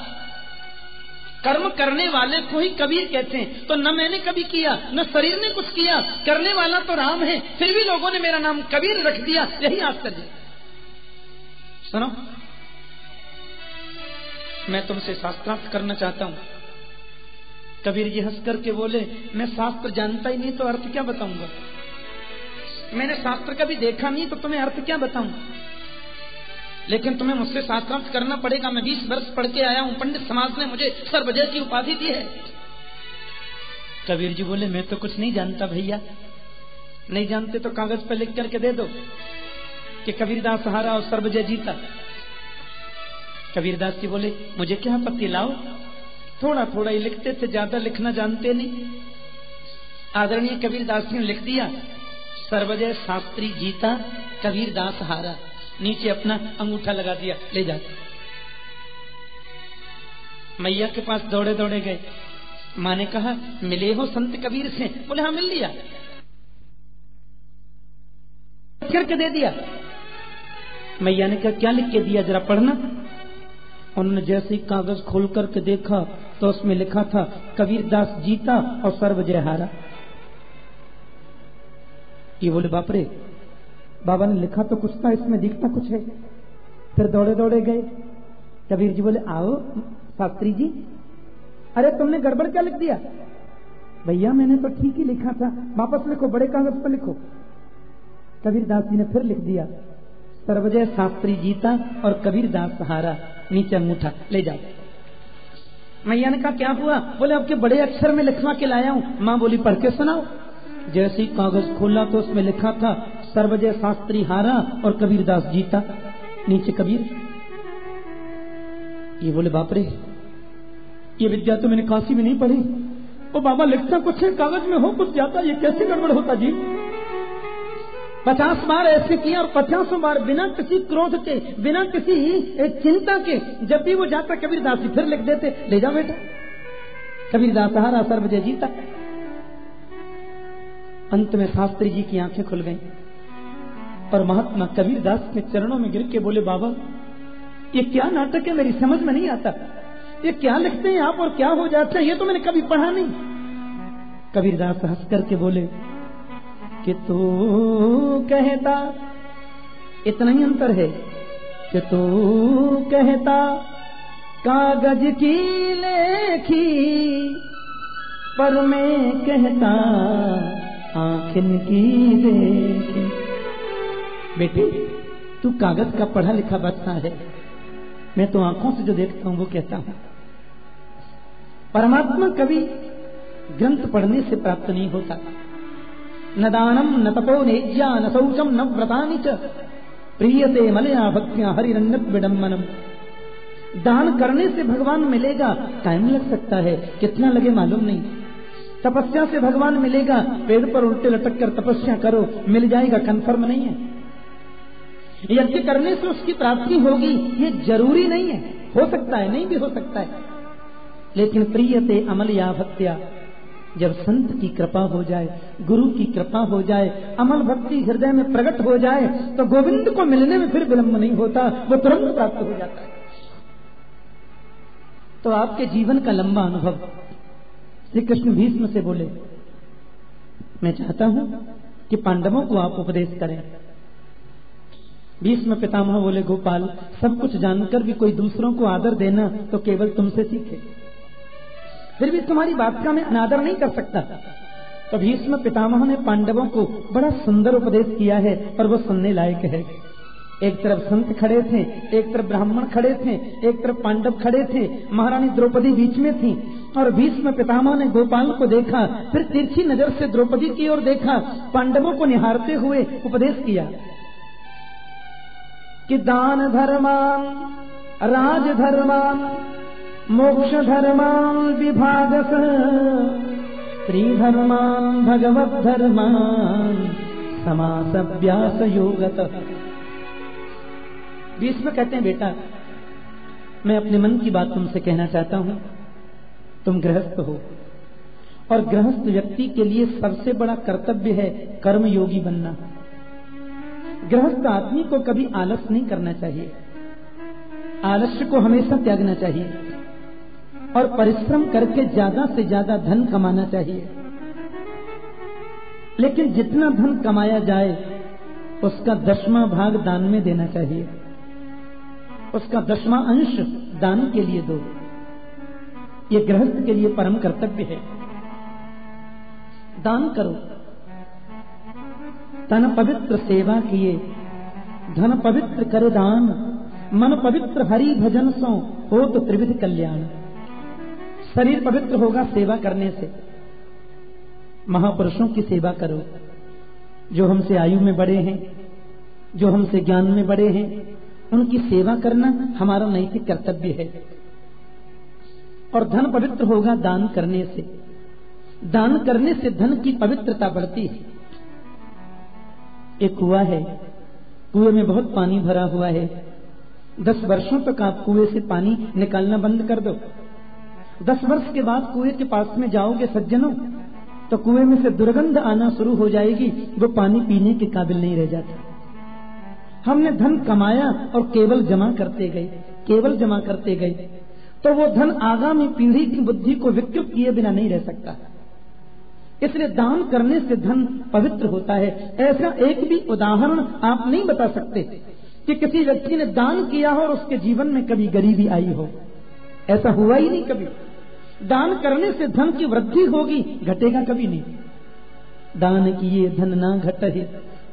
कर्म करने वाले को ही कबीर कहते हैं। तो न मैंने कभी किया, न शरीर ने कुछ किया, करने वाला तो राम है, फिर भी लोगों ने मेरा नाम कबीर रख दिया। यही आश्चर्य। सुनो, मैं तुमसे शास्त्रार्थ करना चाहता हूं। कबीर जी हंस करके बोले, मैं शास्त्र जानता ही नहीं तो अर्थ क्या बताऊंगा। मैंने शास्त्र कभी देखा नहीं तो तुम्हें अर्थ क्या बताऊं। लेकिन तुम्हें मुझसे शास्त्रार्थ करना पड़ेगा। मैं 20 वर्ष पढ़ के आया हूं, पंडित समाज ने मुझे सर्वजय की उपाधि दी है। कबीर जी बोले, मैं तो कुछ नहीं जानता भैया। नहीं जानते तो कागज पर लिख करके दे दो कि कबीरदास हारा और सर्वजय जीता। कबीरदास जी बोले, मुझे क्या आपत्ति, लाओ। थोड़ा थोड़ा ही लिखते थे, ज्यादा लिखना जानते नहीं। आदरणीय कबीरदास जी ने लिख दिया, सर्वजय शास्त्री जीता, कबीरदास हारा। नीचे अपना अंगूठा लगा दिया, ले जा। मैया के पास दौड़े दौड़े गए। मां ने कहा, मिले हो संत कबीर से? बोले, हाँ मिल लिया। करके दे दिया। मैया ने कहा, क्या लिख के दिया, जरा पढ़ना। उन्होंने जैसे ही कागज खोल करके देखा तो उसमें लिखा था, कबीरदास जीता और सर्वजय हारा। ये बोले, बाप रे, बाबा ने लिखा तो कुछ था, इसमें दिखता कुछ है। फिर दौड़े दौड़े गए। कबीर जी बोले, आओ शास्त्री जी। अरे तुमने गड़बड़ क्या लिख दिया? भैया मैंने तो ठीक ही लिखा था, वापस लिखो, बड़े कागज पर लिखो। कबीरदास जी ने फिर लिख दिया, सर्वजय शास्त्री जीता और कबीरदास हारा। नीचे अंगूठा, ले जाओ। मैया ने कहा, क्या हुआ? बोले, आपके बड़े अक्षर में लिखवा के लाया हूं। मां बोली, पढ़ के सुनाओ। जैसे ही कागज खोला तो उसमें लिखा था, सर्वजय शास्त्री हारा और कबीरदास जीता। नीचे कबीर। ये बोले, बाप रे, ये विद्या तो मैंने काशी में नहीं पढ़ी। ओ बाबा, लिखता कुछ है, कागज में हो कुछ जाता, ये कैसे गड़बड़ होता जी? 50 बार ऐसे किया और 50 बार बिना किसी क्रोध के, बिना किसी चिंता के, जब भी वो जाता कबीरदास जी फिर लिख देते, ले जाओ बेटा, कबीरदास हारा, सर्वजय जीता। अंत में शास्त्री जी की आंखें खुल गईं और महात्मा कबीरदास के चरणों में गिर के बोले, बाबा ये क्या नाटक है, मेरी समझ में नहीं आता। ये क्या लिखते हैं आप और क्या हो जाता है, ये तो मैंने कभी पढ़ा नहीं। कबीरदास हंस करके बोले कि तू कहता, इतना ही अंतर है कि तू कहता कागज की लेखी, पर मैं कहता आँख इनकी देखे। बेटे तू कागज का पढ़ा लिखा बच्चा है, मैं तो आंखों से जो देखता हूं वो कहता हूं। परमात्मा कभी ग्रंथ पढ़ने से प्राप्त नहीं होता। न दानम न तपो नेज्या न शौचम न व्रतानि च प्रियते मलया भक्त्या हरिरन्नत विडम्बनम। दान करने से भगवान मिलेगा, टाइम लग सकता है, कितना लगे मालूम नहीं। तपस्या से भगवान मिलेगा, पेड़ पर उल्टे लटक कर तपस्या करो, मिल जाएगा, कंफर्म नहीं है। यज्ञ करने से उसकी प्राप्ति होगी ये जरूरी नहीं है, हो सकता है, नहीं भी हो सकता है। लेकिन प्रियते अमलया भक्त्या, जब संत की कृपा हो जाए, गुरु की कृपा हो जाए, अमल भक्ति हृदय में प्रकट हो जाए, तो गोविंद को मिलने में फिर विलंब नहीं होता, वो तुरंत प्राप्त हो जाता है। तो आपके जीवन का लंबा अनुभव श्री कृष्ण भीष्म से बोले, मैं चाहता हूं कि पांडवों को आप उपदेश करें। भीष्म पितामह बोले, गोपाल सब कुछ जानकर भी कोई दूसरों को आदर देना तो केवल तुमसे सीखे, फिर भी तुम्हारी बात का मैं अनादर नहीं कर सकता। तो भीष्म पितामह ने पांडवों को बड़ा सुंदर उपदेश किया है और वो सुनने लायक है। एक तरफ संत खड़े थे, एक तरफ ब्राह्मण खड़े थे, एक तरफ पांडव खड़े थे, महारानी द्रौपदी बीच में थी। और भीष्म पितामह ने गोपाल को देखा, फिर तिरछी नजर से द्रौपदी की ओर देखा, पांडवों को निहारते हुए उपदेश किया कि दान धर्मान राज धर्मान मोक्ष धर्मान विभागस स्त्री धर्मान भगवत धर्मान समासव्यास योगतः। भीष्म कहते हैं, बेटा मैं अपने मन की बात तुमसे कहना चाहता हूं। तुम गृहस्थ हो और गृहस्थ व्यक्ति के लिए सबसे बड़ा कर्तव्य है कर्मयोगी बनना। गृहस्थ आदमी को कभी आलस नहीं करना चाहिए, आलस्य को हमेशा त्यागना चाहिए और परिश्रम करके ज्यादा से ज्यादा धन कमाना चाहिए। लेकिन जितना धन कमाया जाए उसका 10वां भाग दान में देना चाहिए, उसका 10वां अंश दान के लिए दो। ये गृहस्थ के लिए परम कर्तव्य है। दान करो, तन पवित्र सेवा किए, धन पवित्र करे दान, मन पवित्र हरि भजन सो हो तो त्रिविध कल्याण। शरीर पवित्र होगा सेवा करने से। महापुरुषों की सेवा करो, जो हमसे आयु में बड़े हैं, जो हमसे ज्ञान में बड़े हैं, उनकी सेवा करना हमारा नैतिक कर्तव्य है। और धन पवित्र होगा दान करने से। दान करने से धन की पवित्रता बढ़ती है। एक कुआं है, कुएं में बहुत पानी भरा हुआ है। 10 वर्षों तक आप कुएं से पानी निकालना बंद कर दो। 10 वर्ष के बाद कुएं के पास में जाओगे सज्जनों, तो कुएं में से दुर्गंध आना शुरू हो जाएगी, वो पानी पीने के काबिल नहीं रह जाता। हमने धन कमाया और केवल जमा करते गए, केवल जमा करते गए, तो वो धन आगामी पीढ़ी की बुद्धि को विकृत किए बिना नहीं रह सकता। इसलिए दान करने से धन पवित्र होता है। ऐसा एक भी उदाहरण आप नहीं बता सकते कि किसी व्यक्ति ने दान किया हो और उसके जीवन में कभी गरीबी आई हो। ऐसा हुआ ही नहीं कभी। दान करने से धन की वृद्धि होगी, घटेगा कभी नहीं। दान किए धन ना घटहि,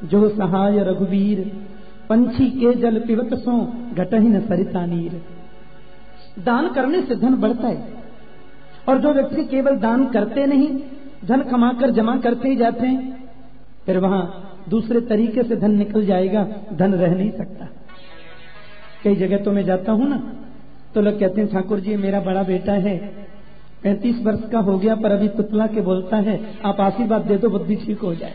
जो सहाय रघुवीर, पंछी के जल पिबत सो घटहि न सरिता नीर। दान करने से धन बढ़ता है। और जो व्यक्ति केवल दान करते नहीं, धन कमाकर जमा करते ही जाते हैं, फिर वहां दूसरे तरीके से धन निकल जाएगा, धन रह नहीं सकता। कई जगह तो मैं जाता हूं ना, तो लोग कहते हैं, ठाकुर जी मेरा बड़ा बेटा है, 35 वर्ष का हो गया पर अभी तुतला के बोलता है, आप आशीर्वाद दे दो बुद्धि ठीक हो जाए।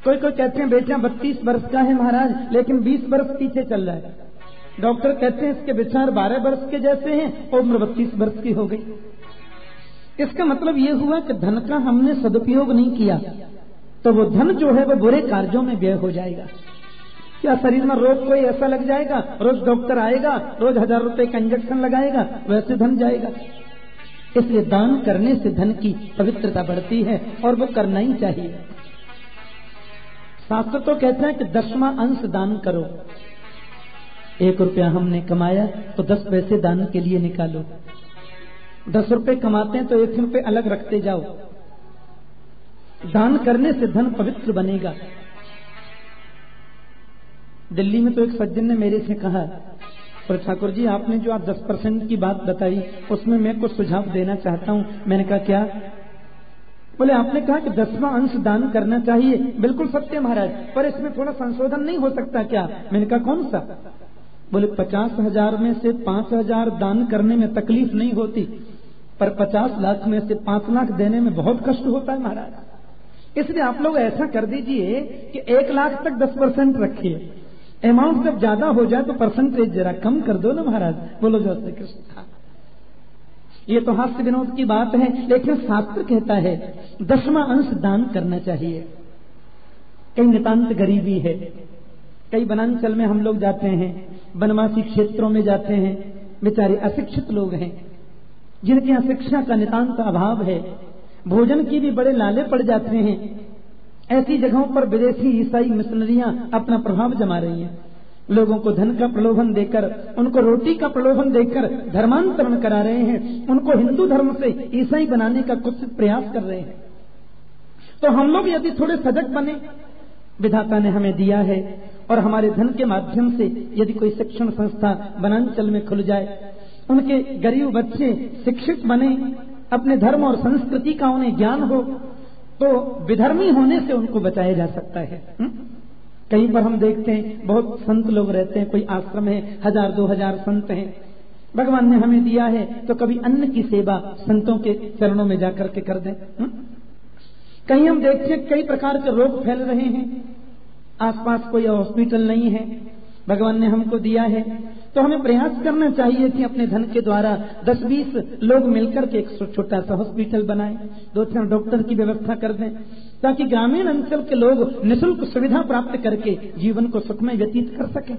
कोई कोई कहते हैं बेटा 32 वर्ष का है महाराज, लेकिन 20 वर्ष पीछे चल रहा है। डॉक्टर कहते हैं इसके विचार 12 वर्ष के जैसे हैं, उम्र 32 वर्ष की हो गई। इसका मतलब ये हुआ कि धन का हमने सदुपयोग नहीं किया, तो वो धन जो है वो बुरे कार्यों में व्यय हो जाएगा। क्या शरीर में रोग कोई ऐसा लग जाएगा, रोज डॉक्टर आएगा, रोज 1000 रुपए का इंजेक्शन लगाएगा, वैसे धन जाएगा। इसलिए दान करने से धन की पवित्रता बढ़ती है और वो करना ही चाहिए। शास्त्र तो कहते हैं कि 10वां अंश दान करो। 1 रुपया हमने कमाया तो 10 पैसे दान के लिए निकालो। 10 रुपए कमाते हैं तो 1 रुपए अलग रखते जाओ। दान करने से धन पवित्र बनेगा। दिल्ली में तो एक सज्जन ने मेरे से कहा, पर ठाकुर जी आपने जो आप 10% की बात बताई उसमें मैं कुछ सुझाव देना चाहता हूं। मैंने कहा क्या? बोले आपने कहा कि 10वां अंश दान करना चाहिए। बिल्कुल सत्य महाराज, पर इसमें थोड़ा संशोधन नहीं हो सकता क्या? मैंने कहा कौन सा? बोले 50,000 में से 5,000 दान करने में तकलीफ नहीं होती, पर 50 लाख में से 5 लाख देने में बहुत कष्ट होता है महाराज। इसलिए आप लोग ऐसा कर दीजिए कि 1 लाख तक 10% रखिए। अमाउंट जब ज्यादा हो जाए तो परसेंटेज जरा कम कर दो ना महाराज। बोलो जय श्री कृष्ण। ये तो हास्य विनोद की बात है, लेकिन शास्त्र कहता है 10वां अंश दान करना चाहिए। कई नितांत गरीबी है, कई वनांचल में हम लोग जाते हैं, वनवासी क्षेत्रों में जाते हैं, बेचारे अशिक्षित लोग हैं जिनके यहाँ शिक्षा का नितांत अभाव है, भोजन की भी बड़े लाले पड़ जाते हैं। ऐसी जगहों पर विदेशी ईसाई मिशनरियां अपना प्रभाव जमा रही हैं, लोगों को धन का प्रलोभन देकर, उनको रोटी का प्रलोभन देकर धर्मांतरण करा रहे हैं, उनको हिंदू धर्म से ईसाई बनाने का कुछ प्रयास कर रहे हैं। तो हम लोग यदि थोड़े सजग बने, विधाता ने हमें दिया है और हमारे धन के माध्यम से यदि कोई शिक्षण संस्था वनांचल में खुल जाए, उनके गरीब बच्चे शिक्षित बने, अपने धर्म और संस्कृति का उन्हें ज्ञान हो, तो विधर्मी होने से उनको बचाया जा सकता है। कहीं पर हम देखते हैं बहुत संत लोग रहते हैं, कोई आश्रम है, 1000-2000 संत हैं, भगवान ने हमें दिया है तो कभी अन्न की सेवा संतों के चरणों में जाकर के कर दें। कहीं हम देखते हैं कई प्रकार के रोग फैल रहे हैं, आसपास कोई हॉस्पिटल नहीं है, भगवान ने हमको दिया है तो हमें प्रयास करना चाहिए कि अपने धन के द्वारा 10-20 लोग मिलकर के एक छोटा सा हॉस्पिटल बनाएं, 2-3 डॉक्टर की व्यवस्था कर दें, ताकि ग्रामीण अंचल के लोग निःशुल्क सुविधा प्राप्त करके जीवन को सुखमय व्यतीत कर सकें।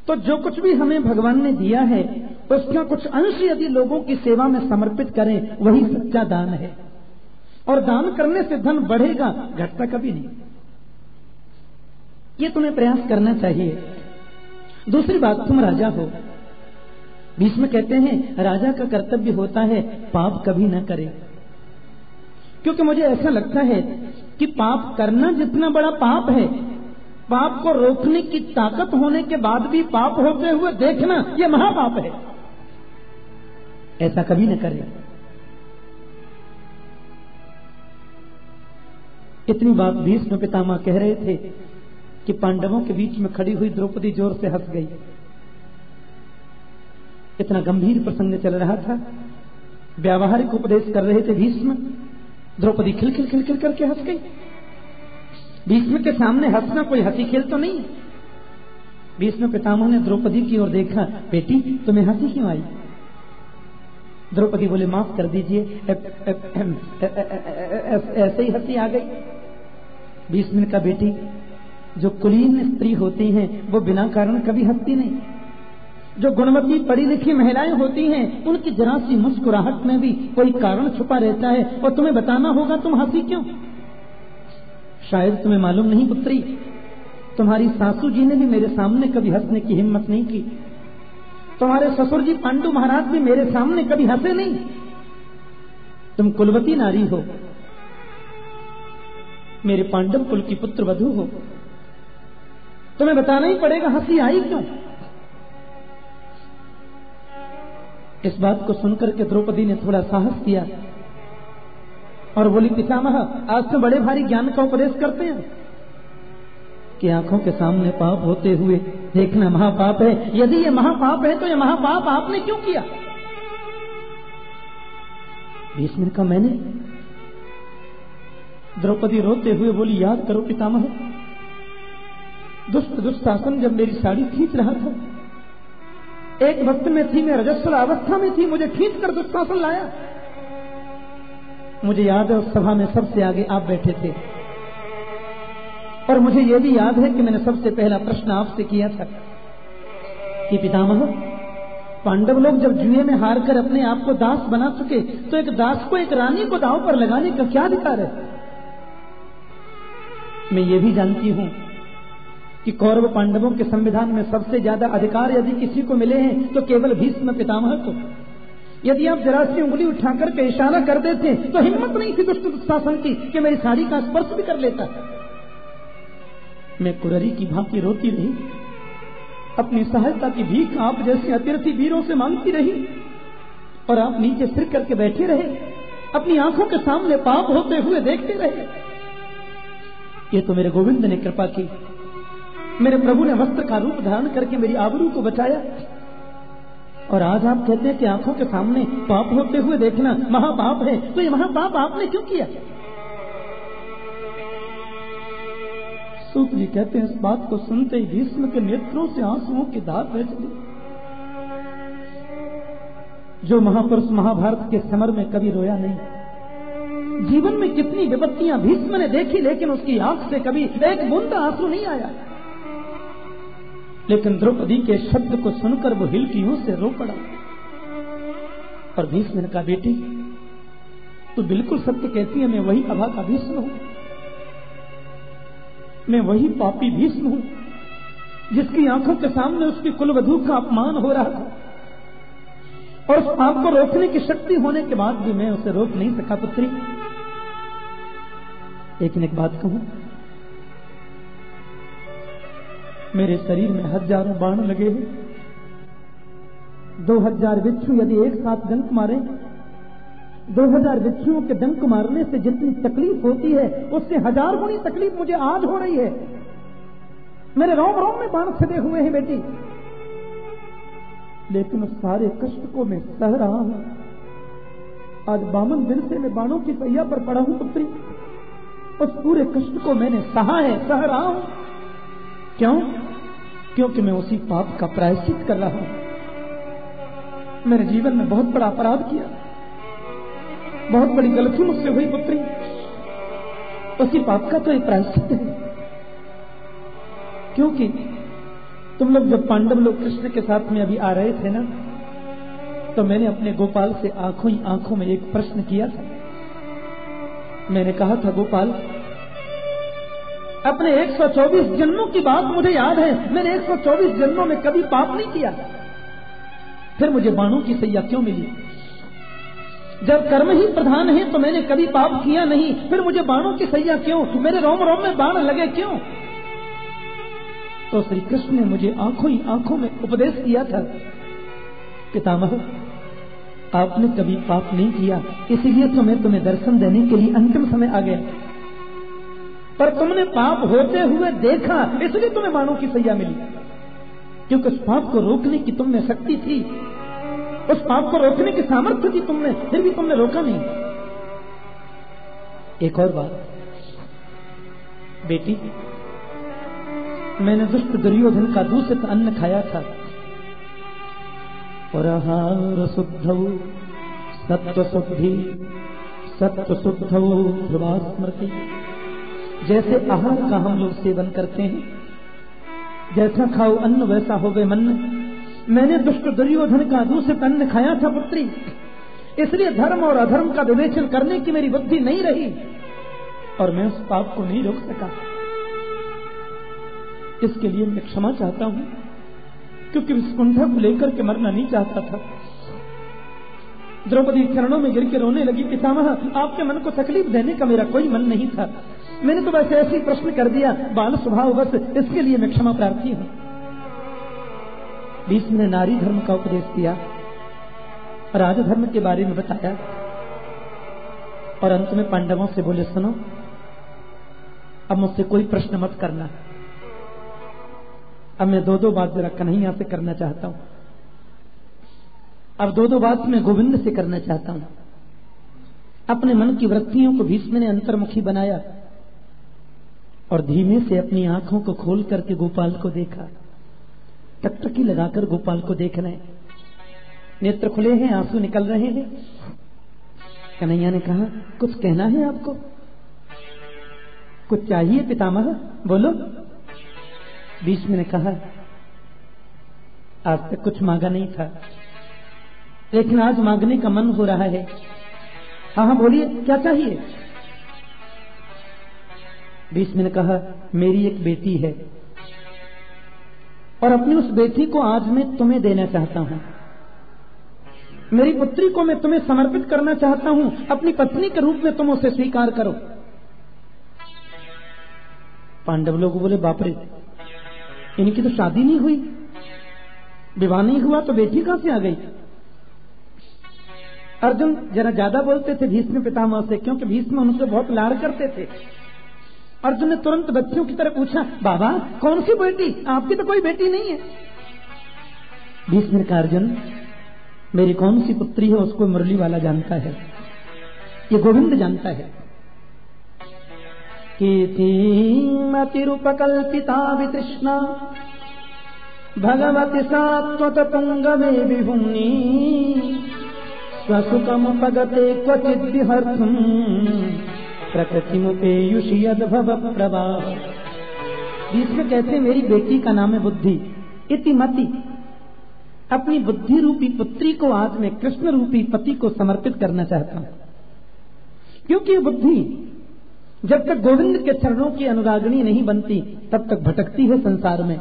तो जो कुछ भी हमें भगवान ने दिया है उसका कुछ अंश यदि लोगों की सेवा में समर्पित करें, वही सच्चा दान है। और दान करने से धन बढ़ेगा, घटता कभी नहीं। ये तुम्हें प्रयास करना चाहिए। दूसरी बात, तुम राजा हो, बीच में कहते हैं राजा का कर्तव्य होता है पाप कभी न करे, क्योंकि मुझे ऐसा लगता है कि पाप करना जितना बड़ा पाप है, पाप को रोकने की ताकत होने के बाद भी पाप होते हुए देखना यह महापाप है। ऐसा कभी न करे। इतनी बात भीष्म पितामह कह रहे थे कि पांडवों के बीच में खड़ी हुई द्रौपदी जोर से हंस गई। इतना गंभीर प्रसंग चल रहा था, व्यावहारिक उपदेश कर रहे थे भीष्म, द्रौपदी खिल खिल खिल खिल करके हंस गई। भीष्म के सामने हंसना कोई हंसी खेल तो नहीं। भीष्म पितामह ने द्रौपदी की ओर देखा, बेटी तुम्हें हंसी क्यों आई? द्रौपदी बोले माफ कर दीजिए, ऐसे ही हंसी आ गई। भीष्म ने कहा बेटी, जो कुलीन स्त्री होती हैं वो बिना कारण कभी हंसती नहीं, जो गुणवती पढ़ी लिखी महिलाएं होती हैं उनकी जरा सी मुस्कुराहट में भी कोई कारण छुपा रहता है, और तुम्हें बताना होगा तुम हंसी क्यों। शायद तुम्हें मालूम नहीं पुत्री, तुम्हारी सासू जी ने भी मेरे सामने कभी हंसने की हिम्मत नहीं की, तुम्हारे ससुर जी पांडु महाराज भी मेरे सामने कभी हंसे नहीं। तुम कुलवती नारी हो, मेरे पांडव कुल की पुत्र वधू हो, तुम्हें बताना ही पड़ेगा हंसी आई क्यों। इस बात को सुनकर के द्रौपदी ने थोड़ा साहस किया और बोली पितामह, आज तो बड़े भारी ज्ञान का उपदेश करते हैं कि आंखों के सामने पाप होते हुए देखना महापाप है। यदि ये महापाप है तो ये महापाप आपने क्यों किया? भीष्म का मैंने। द्रौपदी रोते हुए बोली, याद करो पितामह, दुष्टासन जब मेरी साड़ी खींच रहा था, एक वक्त में थी, मैं रजस्वला अवस्था में थी, मुझे खींच कर दुष्टासन लाया। मुझे याद है उस सभा में सबसे आगे आप बैठे थे, और मुझे यह भी याद है कि मैंने सबसे पहला प्रश्न आपसे किया था कि पितामह, पांडव लोग जब जुए में हार कर अपने आप को दास बना चुके, तो एक दास को एक रानी को दांव पर लगाने का क्या अधिकार है? मैं ये भी जानती हूं कि कौरव पांडवों के संविधान में सबसे ज्यादा अधिकार यदि किसी को मिले हैं तो केवल भीष्म पितामह को। यदि आप जरा सी उंगली उठाकर के इशारा कर देते तो हिम्मत नहीं थी दुष्ट दुशासन की कि मेरी साड़ी का स्पर्श भी कर लेता। मैं कुररी की भांति रोती रही, अपनी सहायता की भीख आप जैसे अतिरथी वीरों से मांगती रही, और आप नीचे सिर करके बैठे रहे, अपनी आंखों के सामने पाप होते हुए देखते रहे। ये तो मेरे गोविंद ने कृपा की, मेरे प्रभु ने वस्त्र का रूप धारण करके मेरी आबरू को बचाया। और आज आप कहते हैं कि आंखों के सामने पाप होते हुए देखना महापाप है, तो ये महापाप आपने क्यों किया? सूत जी कहते हैं, इस बात को सुनते ही भीष्म के नेत्रों से आंसुओं की धार बह चली। जो महापुरुष महाभारत के समर में कभी रोया नहीं, जीवन में कितनी विपत्तियां भीष्म ने देखी, लेकिन उसकी आंख से कभी एक बूंद आंसू नहीं आया। लेकिन द्रौपदी के शब्द को सुनकर वो हिलकियों से रो पड़ा। और भीष्म ने कहा, बेटी तू बिल्कुल सत्य कहती है, मैं वही अभागा भीष्म हूं, मैं वही पापी भीष्म हूं जिसकी आंखों के सामने उसकी कुलवधू का अपमान हो रहा था, और उस पाप को रोकने की शक्ति होने के बाद भी मैं उसे रोक नहीं सका। पुत्री, लेकिन एक बात कहूं, मेरे शरीर में हजारों बाण लगे हैं, 2000 बिच्छू यदि एक साथ डंक मारे, 2000 बिच्छुओं के डंक मारने से जितनी तकलीफ होती है उससे 1000 गुनी तकलीफ मुझे आज हो रही है। मेरे रोम रोम में बाण छिदे हुए हैं बेटी, लेकिन उस सारे कष्ट को मैं सह रहा हूं। आज 52 दिन से मैं बाणों की सैया पर पड़ा हूं पुत्री, उस पूरे कष्ट को मैंने सहा है, सह रहा हूं। क्यों? क्योंकि मैं उसी पाप का प्रायश्चित कर रहा हूं। मेरे जीवन में बहुत बड़ा अपराध किया, बहुत बड़ी गलती मुझसे हुई पुत्री, उसी पाप का तो एक प्रायश्चित है। क्योंकि तुम लोग जब पांडव लोग कृष्ण के साथ में अभी आ रहे थे ना, तो मैंने अपने गोपाल से आंखों ही आंखों में एक प्रश्न किया था। मैंने कहा था, गोपाल अपने 124 जन्मों की बात मुझे याद है, मैंने 124 जन्मों में कभी पाप नहीं किया, फिर मुझे बाणों की सैया क्यों मिली? जब कर्म ही प्रधान है तो मैंने कभी पाप किया नहीं, फिर मुझे बाणों की सैया क्यों? मेरे रोम रोम में बाण लगे क्यों? तो श्री कृष्ण ने मुझे आंखों ही आंखों में उपदेश किया था, पितामह आपने कभी पाप नहीं किया, इसलिए तो मैं तुम्हें दर्शन देने के लिए अंतिम समय आ गया, पर तुमने पाप होते हुए देखा इसलिए तुम्हें बाणों की सैया मिली। क्योंकि उस पाप को रोकने की तुम में शक्ति थी, उस पाप को रोकने की सामर्थ्य थी तुम में, फिर भी तुमने रोका नहीं। एक और बात बेटी, मैंने दुष्ट दुर्योधन का दूषित अन्न खाया था, और आहार शुद्धौ सत्व शुद्धि सत्व शुद्धौ ध्रुवा स्मृति। जैसे आहार का हम लोग सेवन करते हैं, जैसा खाओ अन्न वैसा होवे मन। मैंने दुष्ट दुर्योधन का दूषित अन्न खाया था पुत्री, इसलिए धर्म और अधर्म का विवेचन करने की मेरी बुद्धि नहीं रही, और मैं उस पाप को नहीं रोक सका। इसके लिए मैं क्षमा चाहता हूं, क्योंकि विस्कुंठा को लेकर के मरना नहीं चाहता था। द्रौपदी चरणों में गिर के रोने लगी, पितामह आपके मन को तकलीफ देने का मेरा कोई मन नहीं था, मैंने तो वैसे ऐसे ही प्रश्न कर दिया, बाल स्वभाव बस, इसके लिए मैं क्षमा प्रार्थी हूं। भीष्म ने नारी धर्म का उपदेश दिया, राजधर्म के बारे में बताया, और अंत में पांडवों से बोले, सुनो अब मुझसे कोई प्रश्न मत करना, अब मैं दो बात जरा कन्हैया से करना चाहता हूं, अब दो बात मैं गोविंद से करना चाहता हूं। अपने मन की वृत्तियों को भीष्म ने अंतर्मुखी बनाया, और धीमे से अपनी आंखों को खोल करके गोपाल को देखा, टकटकी लगाकर गोपाल को देख रहे हैं, नेत्र खुले हैं, आंसू निकल रहे हैं। कन्हैया ने कहा, कुछ कहना है आपको? कुछ चाहिए पितामह, बोलो। भीष्म ने कहा, आज तक कुछ मांगा नहीं था, लेकिन आज मांगने का मन हो रहा है। हाँ बोलिए, क्या चाहिए? भीष्म ने कहा, मेरी एक बेटी है, और अपनी उस बेटी को आज मैं तुम्हें देना चाहता हूं। मेरी पुत्री को मैं तुम्हें समर्पित करना चाहता हूं, अपनी पत्नी के रूप में तुम उसे स्वीकार करो। पांडव लोग बोले, बाप रे, इनकी तो शादी नहीं हुई, विवाह नहीं हुआ, तो बेटी कहां से आ गई? अर्जुन जरा ज्यादा बोलते थे भीष्म पितामह से, क्योंकि भीष्म उनसे बहुत लाड़ करते थे। अर्जुन ने तुरंत बच्चों की तरह पूछा, बाबा कौन सी बेटी? आपकी तो कोई बेटी नहीं है। भीष्म ने कहा, अर्जुन मेरी कौन सी पुत्री है उसको मुरली वाला जानता है, ये गोविंद जानता है। कीर्तिमतिरुपकल्पिता वितृष्णा भगवति सात्वत पुंगवे विभुम्नि स्वसुखमुपगते क्वचिद् विहर्तुम् प्रकृतिमुपेयुषि यद्भव प्रवाह। भीष्म कहते मेरी बेटी का नाम है बुद्धि। इति मति, अपनी बुद्धि रूपी पुत्री को आज मैं कृष्ण रूपी पति को समर्पित करना चाहता हूं, क्योंकि बुद्धि जब तक गोविंद के चरणों की अनुरागिणी नहीं बनती तब तक भटकती है संसार में,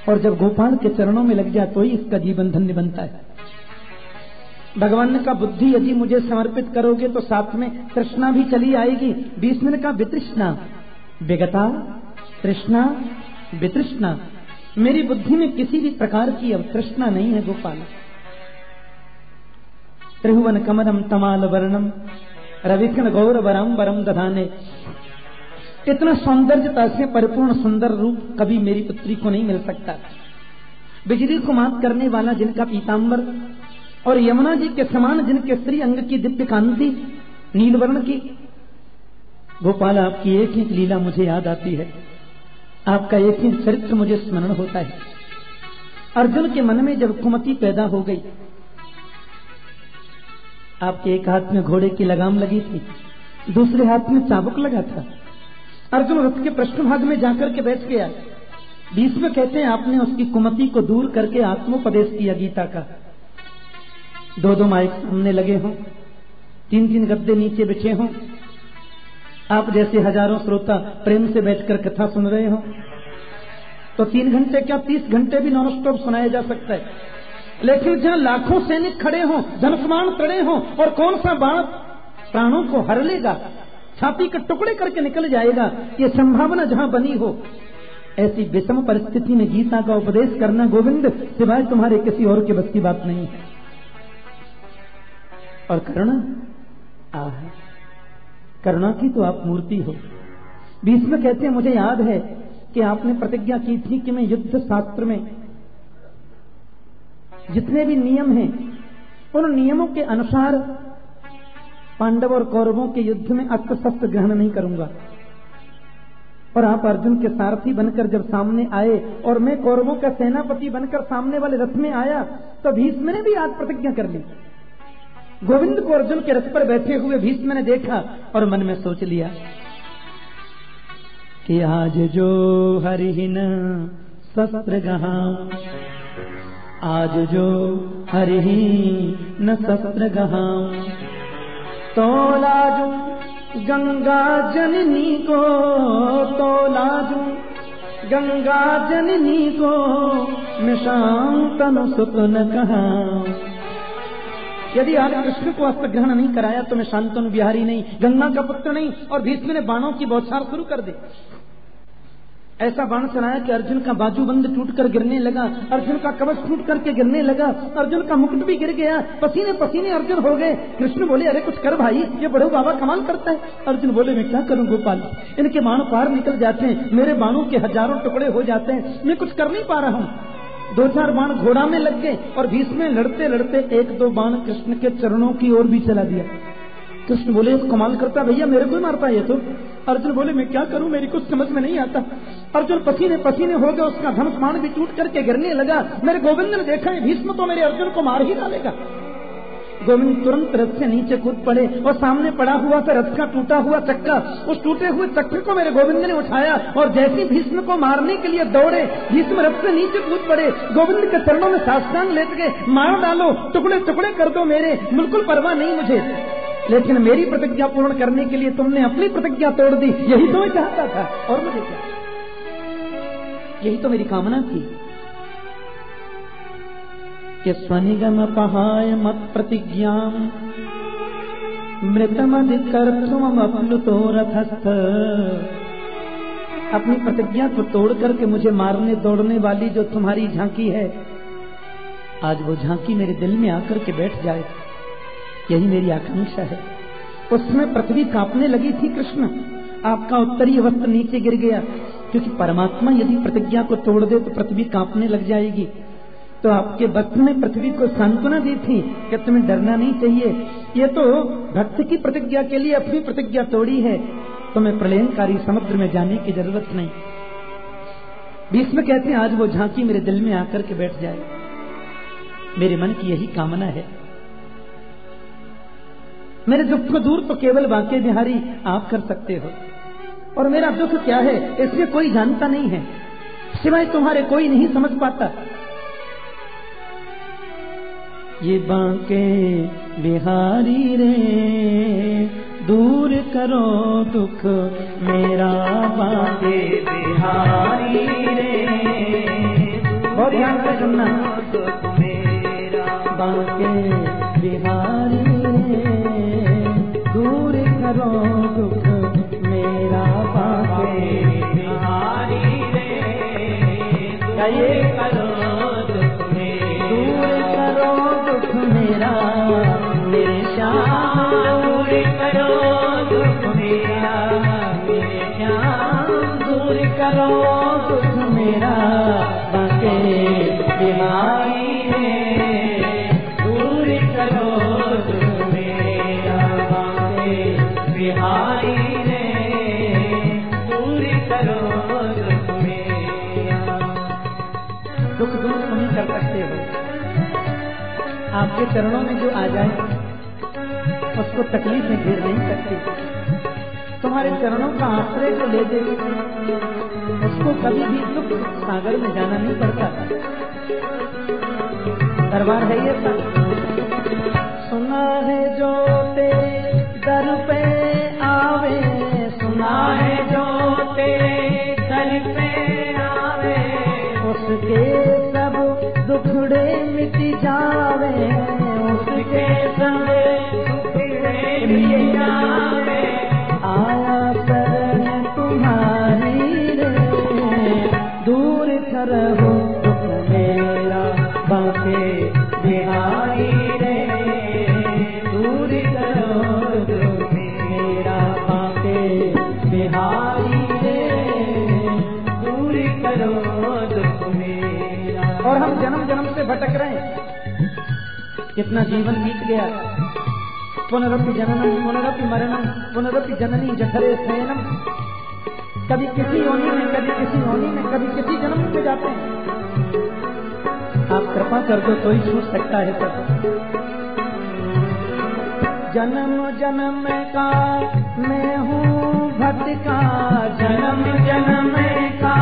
और जब गोपाल के चरणों में लग जाए तो ही इसका जीवन धन्य बनता है। भगवान ने कहा, बुद्धि यदि मुझे समर्पित करोगे तो साथ में तृष्णा भी चली आएगी। भीष्म ने कहा, वितृष्णा विगता तृष्णा वितृष्णा, मेरी बुद्धि में किसी भी प्रकार की अब तृष्णा नहीं है गोपाल। त्रिभुवन कमलम तमाल वर्णम रविकिरण गौरवरम वरम दधाने, इतना सौंदर्यता से परिपूर्ण सुंदर रूप कभी मेरी पुत्री को नहीं मिल सकता। बिजली को मात करने वाला जिनका पीतांबर और यमुना जी के समान जिनके श्री अंग की दिव्य कांति नीलवर्ण की, गोपाल आपकी एक ही लीला मुझे याद आती है, आपका एक ही चरित्र मुझे स्मरण होता है। अर्जुन के मन में जब कुमति पैदा हो गई, आपके एक हाथ में घोड़े की लगाम लगी थी, दूसरे हाथ में चाबुक लगा था। अर्जुन रथ के पृष्ठभाग में जाकर के बैठ गया। भीष्म कहते हैं आपने उसकी कुमति को दूर करके आत्मोपदेश किया गीता का। दो दो माइक सामने लगे हों, तीन तीन गद्दे नीचे बिछे हों, आप जैसे हजारों श्रोता प्रेम से बैठकर कथा सुन रहे हो, तो 3 घंटे क्या 30 घंटे भी नॉन स्टॉप सुनाया जा सकता है। लेकिन जहां लाखों सैनिक खड़े हों, धनुष्मान तड़े हों, और कौन सा बाण प्राणों को हर लेगा, छाती के टुकड़े करके निकल जाएगा, ये संभावना जहां बनी हो, ऐसी विषम परिस्थिति में गीता का उपदेश करना गोविंद सिवाय तुम्हारे किसी और के बस की बात नहीं है। और करुणा, करुणा की तो आप मूर्ति हो। भीष्म कहते हैं मुझे याद है कि आपने प्रतिज्ञा की थी कि मैं युद्ध शास्त्र में जितने भी नियम हैं उन नियमों के अनुसार पांडव और कौरवों के युद्ध में अस्त्र शस्त्र ग्रहण नहीं करूंगा। और आप अर्जुन के सारथी बनकर जब सामने आए और मैं कौरवों का सेनापति बनकर सामने वाले रथ में आया, तो भीष्म ने भी आज प्रतिज्ञा कर ली। गोविंद को अर्जुन के रथ पर बैठे हुए भीष्म ने देखा और मन में सोच लिया कि आज जो हरिहिन शस्त्र गहां, आज जो हरिहिन शस्त्र गहां, तो लाजू गंगा जननी को, तो लाजू गंगा जननी को, मैं शांतनु सुत न कहा। यदि आज कृष्ण को अस्त्र ग्रहण नहीं कराया तो मैं शांतनु बिहारी नहीं, गंगा का पुत्र नहीं। और भीष्म ने बाणों की बौछार शुरू कर दी। ऐसा बाण चलाया कि अर्जुन का बाजूबंद टूटकर गिरने लगा, अर्जुन का कवच टूट करके गिरने लगा, अर्जुन का मुकुट भी गिर गया, पसीने पसीने अर्जुन हो गए। कृष्ण बोले, अरे कुछ कर भाई, ये बड़े बाबा कमाल करता है। अर्जुन बोले, मैं क्या करूं गोपाल, इनके बाण पार निकल जाते हैं, मेरे बाणों के हजारों टुकड़े हो जाते हैं, मैं कुछ कर नहीं पा रहा हूं। 2-4 बाण घोड़ा में लग गए और भीष्म लड़ते लड़ते 1-2 बाण कृष्ण के चरणों की ओर भी चला दिया। कृष्ण बोले, कमाल करता भैया, मेरे को ही मारता है ये तो। अर्जुन बोले, मैं क्या करूं, मेरी कुछ समझ में नहीं आता। अर्जुन पसीने पसीने हो गए, उसका धनुष बाण भी टूट करके गिरने लगा। मेरे गोविंद ने देखा है भीष्म तो मेरे अर्जुन को मार ही डालेगा। गोविंद तुरंत रथ से नीचे कूद पड़े और सामने पड़ा हुआ था रथ का टूटा हुआ चक्का। उस टूटे हुए चक्के को मेरे गोविंद ने उठाया और जैसे भीष्म को मारने के लिए दौड़े, भीष्म रथ से नीचे कूद पड़े, गोविंद के चरणों में साष्टांग लेट गए, मार डालो, टुकड़े टुकड़े कर दो मेरे, बिल्कुल परवाह नहीं मुझे, लेकिन मेरी प्रतिज्ञा पूर्ण करने के लिए तुमने अपनी प्रतिज्ञा तोड़ दी, यही तो मैं चाहता था। और मुझे क्या, यही तो मेरी कामना थी। कि स्वनिगम पहाय मत प्रतिज्ञाम मृतमधिकर्तुम अप्लुतो रथस्थ। अपनी प्रतिज्ञा को तोड़ करके मुझे मारने दौड़ने वाली जो तुम्हारी झांकी है, आज वो झांकी मेरे दिल में आकर के बैठ जाए, यही मेरी आकांक्षा है। उसमें पृथ्वी कांपने लगी थी कृष्ण, आपका उत्तरीय वस्त्र नीचे गिर गया, क्योंकि परमात्मा यदि प्रतिज्ञा को तोड़ दे तो पृथ्वी कांपने लग जाएगी। तो आपके वक्त में पृथ्वी को सांत्वना दी थी कि तुम्हें डरना नहीं चाहिए, ये तो भक्त की प्रतिज्ञा के लिए अपनी प्रतिज्ञा तोड़ी है, तुम्हें प्रलयनकारी समुद्र में जाने की जरूरत नहीं। भीष्म कहते हैं आज वो झांकी मेरे दिल में आकर के बैठ जाए, मेरे मन की यही कामना है। मेरे दुख को दूर तो केवल बांके बिहारी आप कर सकते हो, और मेरा दुख क्या है इसलिए कोई जानता नहीं है, सिवाय तुम्हारे कोई नहीं समझ पाता। ये बांके बिहारी रे दूर करो दुख मेरा, बांके बिहारी रे, बहुत ध्यान से सुनना, बांके बिहारी रे दूर करो दुख मेरा, बांके बिहारी रे दूर करो दुख मेरा, दूर करो दुख मेरा, मेरे श्याम दूर करो दुख मेरा, मेरे श्याम दूर करो दुख मेरा, बांके बिहारी रे दूर करो दुख मेरा, बांके बिहारी रे दूर करो दुख मेरा। दुख दूर नहीं कर सकते हो, आपके चरणों में जो आ जाए उसको तकलीफ में घेर नहीं सकती। तुम्हारे चरणों का आश्रय को ले दे उसको कभी भी दुख सागर में जाना नहीं पड़ता। दरबार है ये सब सुना है जो तेरे दर पे आवे, सुना है जो तेरे दर पे आवे, उसके सब दुखड़े मिट जावे, उसके सब दुखड़े मिट जावे, आया शरण तुम्हारी रे दूर करहो दुख मेरा, बांके बिहारी रे दूर करो दुख मेरा, बांके बिहारी रे दूर करो दुख मेरा। और हम जन्म जन्म से भटक रहे हैं, कितना जीवन बीत गया, पुनरपि जननम पुनरपि मरणम पुनरपि जननी जठरे शयनम, कभी किसी योनि में कभी किसी योनि में कभी किसी जन्म में जाते हैं। आप कृपा कर दो तो ही छूट सकता है सब। जन्म जन्म का मैं हूँ भटका, जन्म जन्म का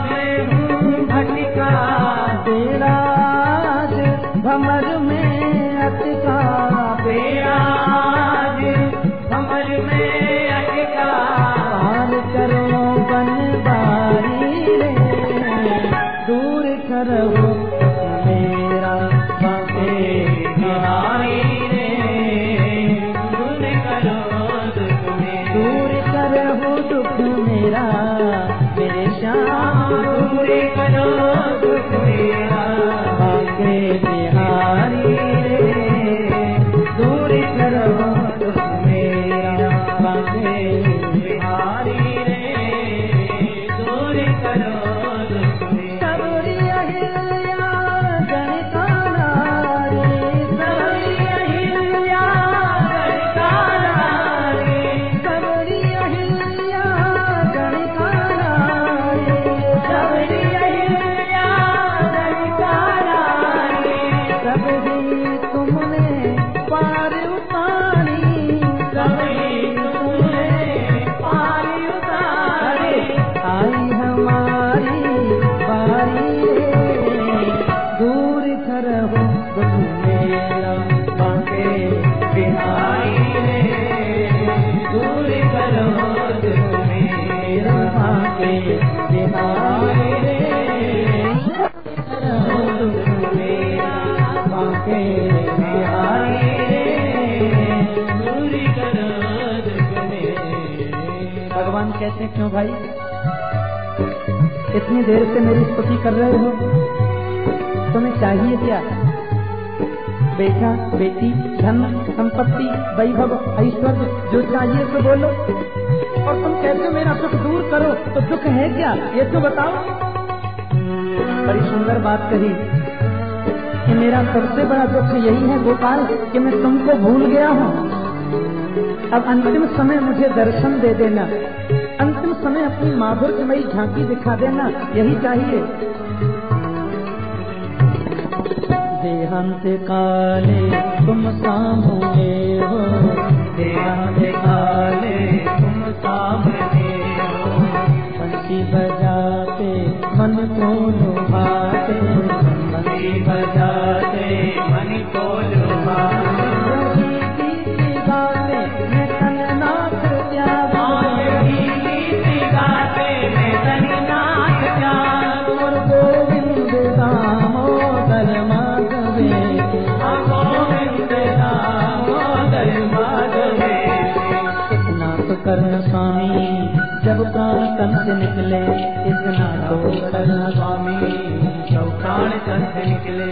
मैं हूँ भटका, तेरा भमर में अटका, तेरा भमर में अटका, पार करो बनवारी रे दूर करो मेरा, बांके बिहारी रे दूर करो दुख मेरा, दूर करो दुख मेरा, मेरे श्याम दूर करो दुख मेरा, बांके बिहारी रे दूर करो दुख मेरा, बांके बिहारी रे दूर करो दुख मेरा। सबरी अहिल्या गणकाना रे, सबरी अहिल्या गणकाना रे, सबरी अहिल्या गणकाना रे, सबरी अहिल्या कहते हैं क्यों भाई इतनी देर से मेरी स्तुति कर रहे हो, तुम्हें चाहिए क्या? बेटा बेटी धन संपत्ति वैभव ऐश्वर्य जो चाहिए तो बोलो, और तुम कहते हो मेरा सुख दूर करो, तो दुख है क्या ये तो बताओ। बड़ी सुंदर बात कही कि मेरा सबसे बड़ा दुख यही है गोपाल कि मैं तुमको भूल गया हूँ। अब अंतिम समय मुझे दर्शन दे देना, अंतिम समय अपनी माधुर्यमयी झांकी दिखा देना, यही चाहिए। देहांत काले तुम सामने हो, देहांत काले तुम सामने हो, बंसी बजाते मन को लुभाते, बंसी बजाते मन को लुभाते, कर्ण स्वामी जब प्राण तन से निकले, इतना तो कर्ण स्वामी जब प्राण तन से निकले,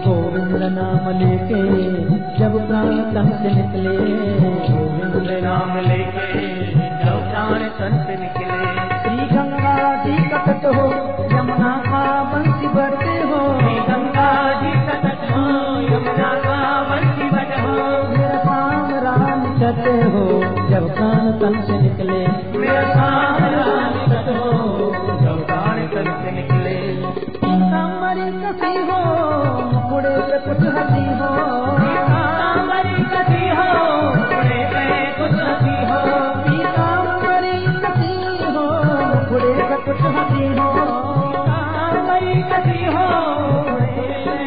गोविंद नाम लेके जब प्राण तन से निकले, गोविंद नाम लेके जब प्राण तन से निकले। श्री गंगा जी का तट हो, यमुना का बंसी बजते हो, श्री गंगा जी का तट हो, यमुना का बंसी बजते हो, मेरा राम राम करते हो जब प्राण तन से निकले, मेरा राम राम करते हो जब प्राण तन से निकले। कामरी कसी हो मुकुड़े पे कुछ हंसी हो, कामरी कसी हो मुकुड़े पे कुछ हंसी हो, कामरी कसी हो मुकुड़े पे कुछ हंसी हो, कामरी कसी हो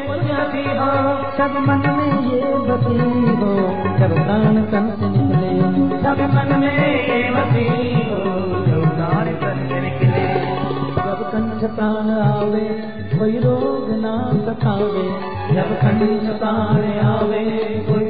कुछ हंसी हो, सब मन में ये बसी हो जब प्राण तन से निकले, सब मन में ये बसी हो जब प्राण तन से निकले। जब कंठ प्राण आवे कोई रोग ना सतावे, जब कंठ प्राण आवे कोई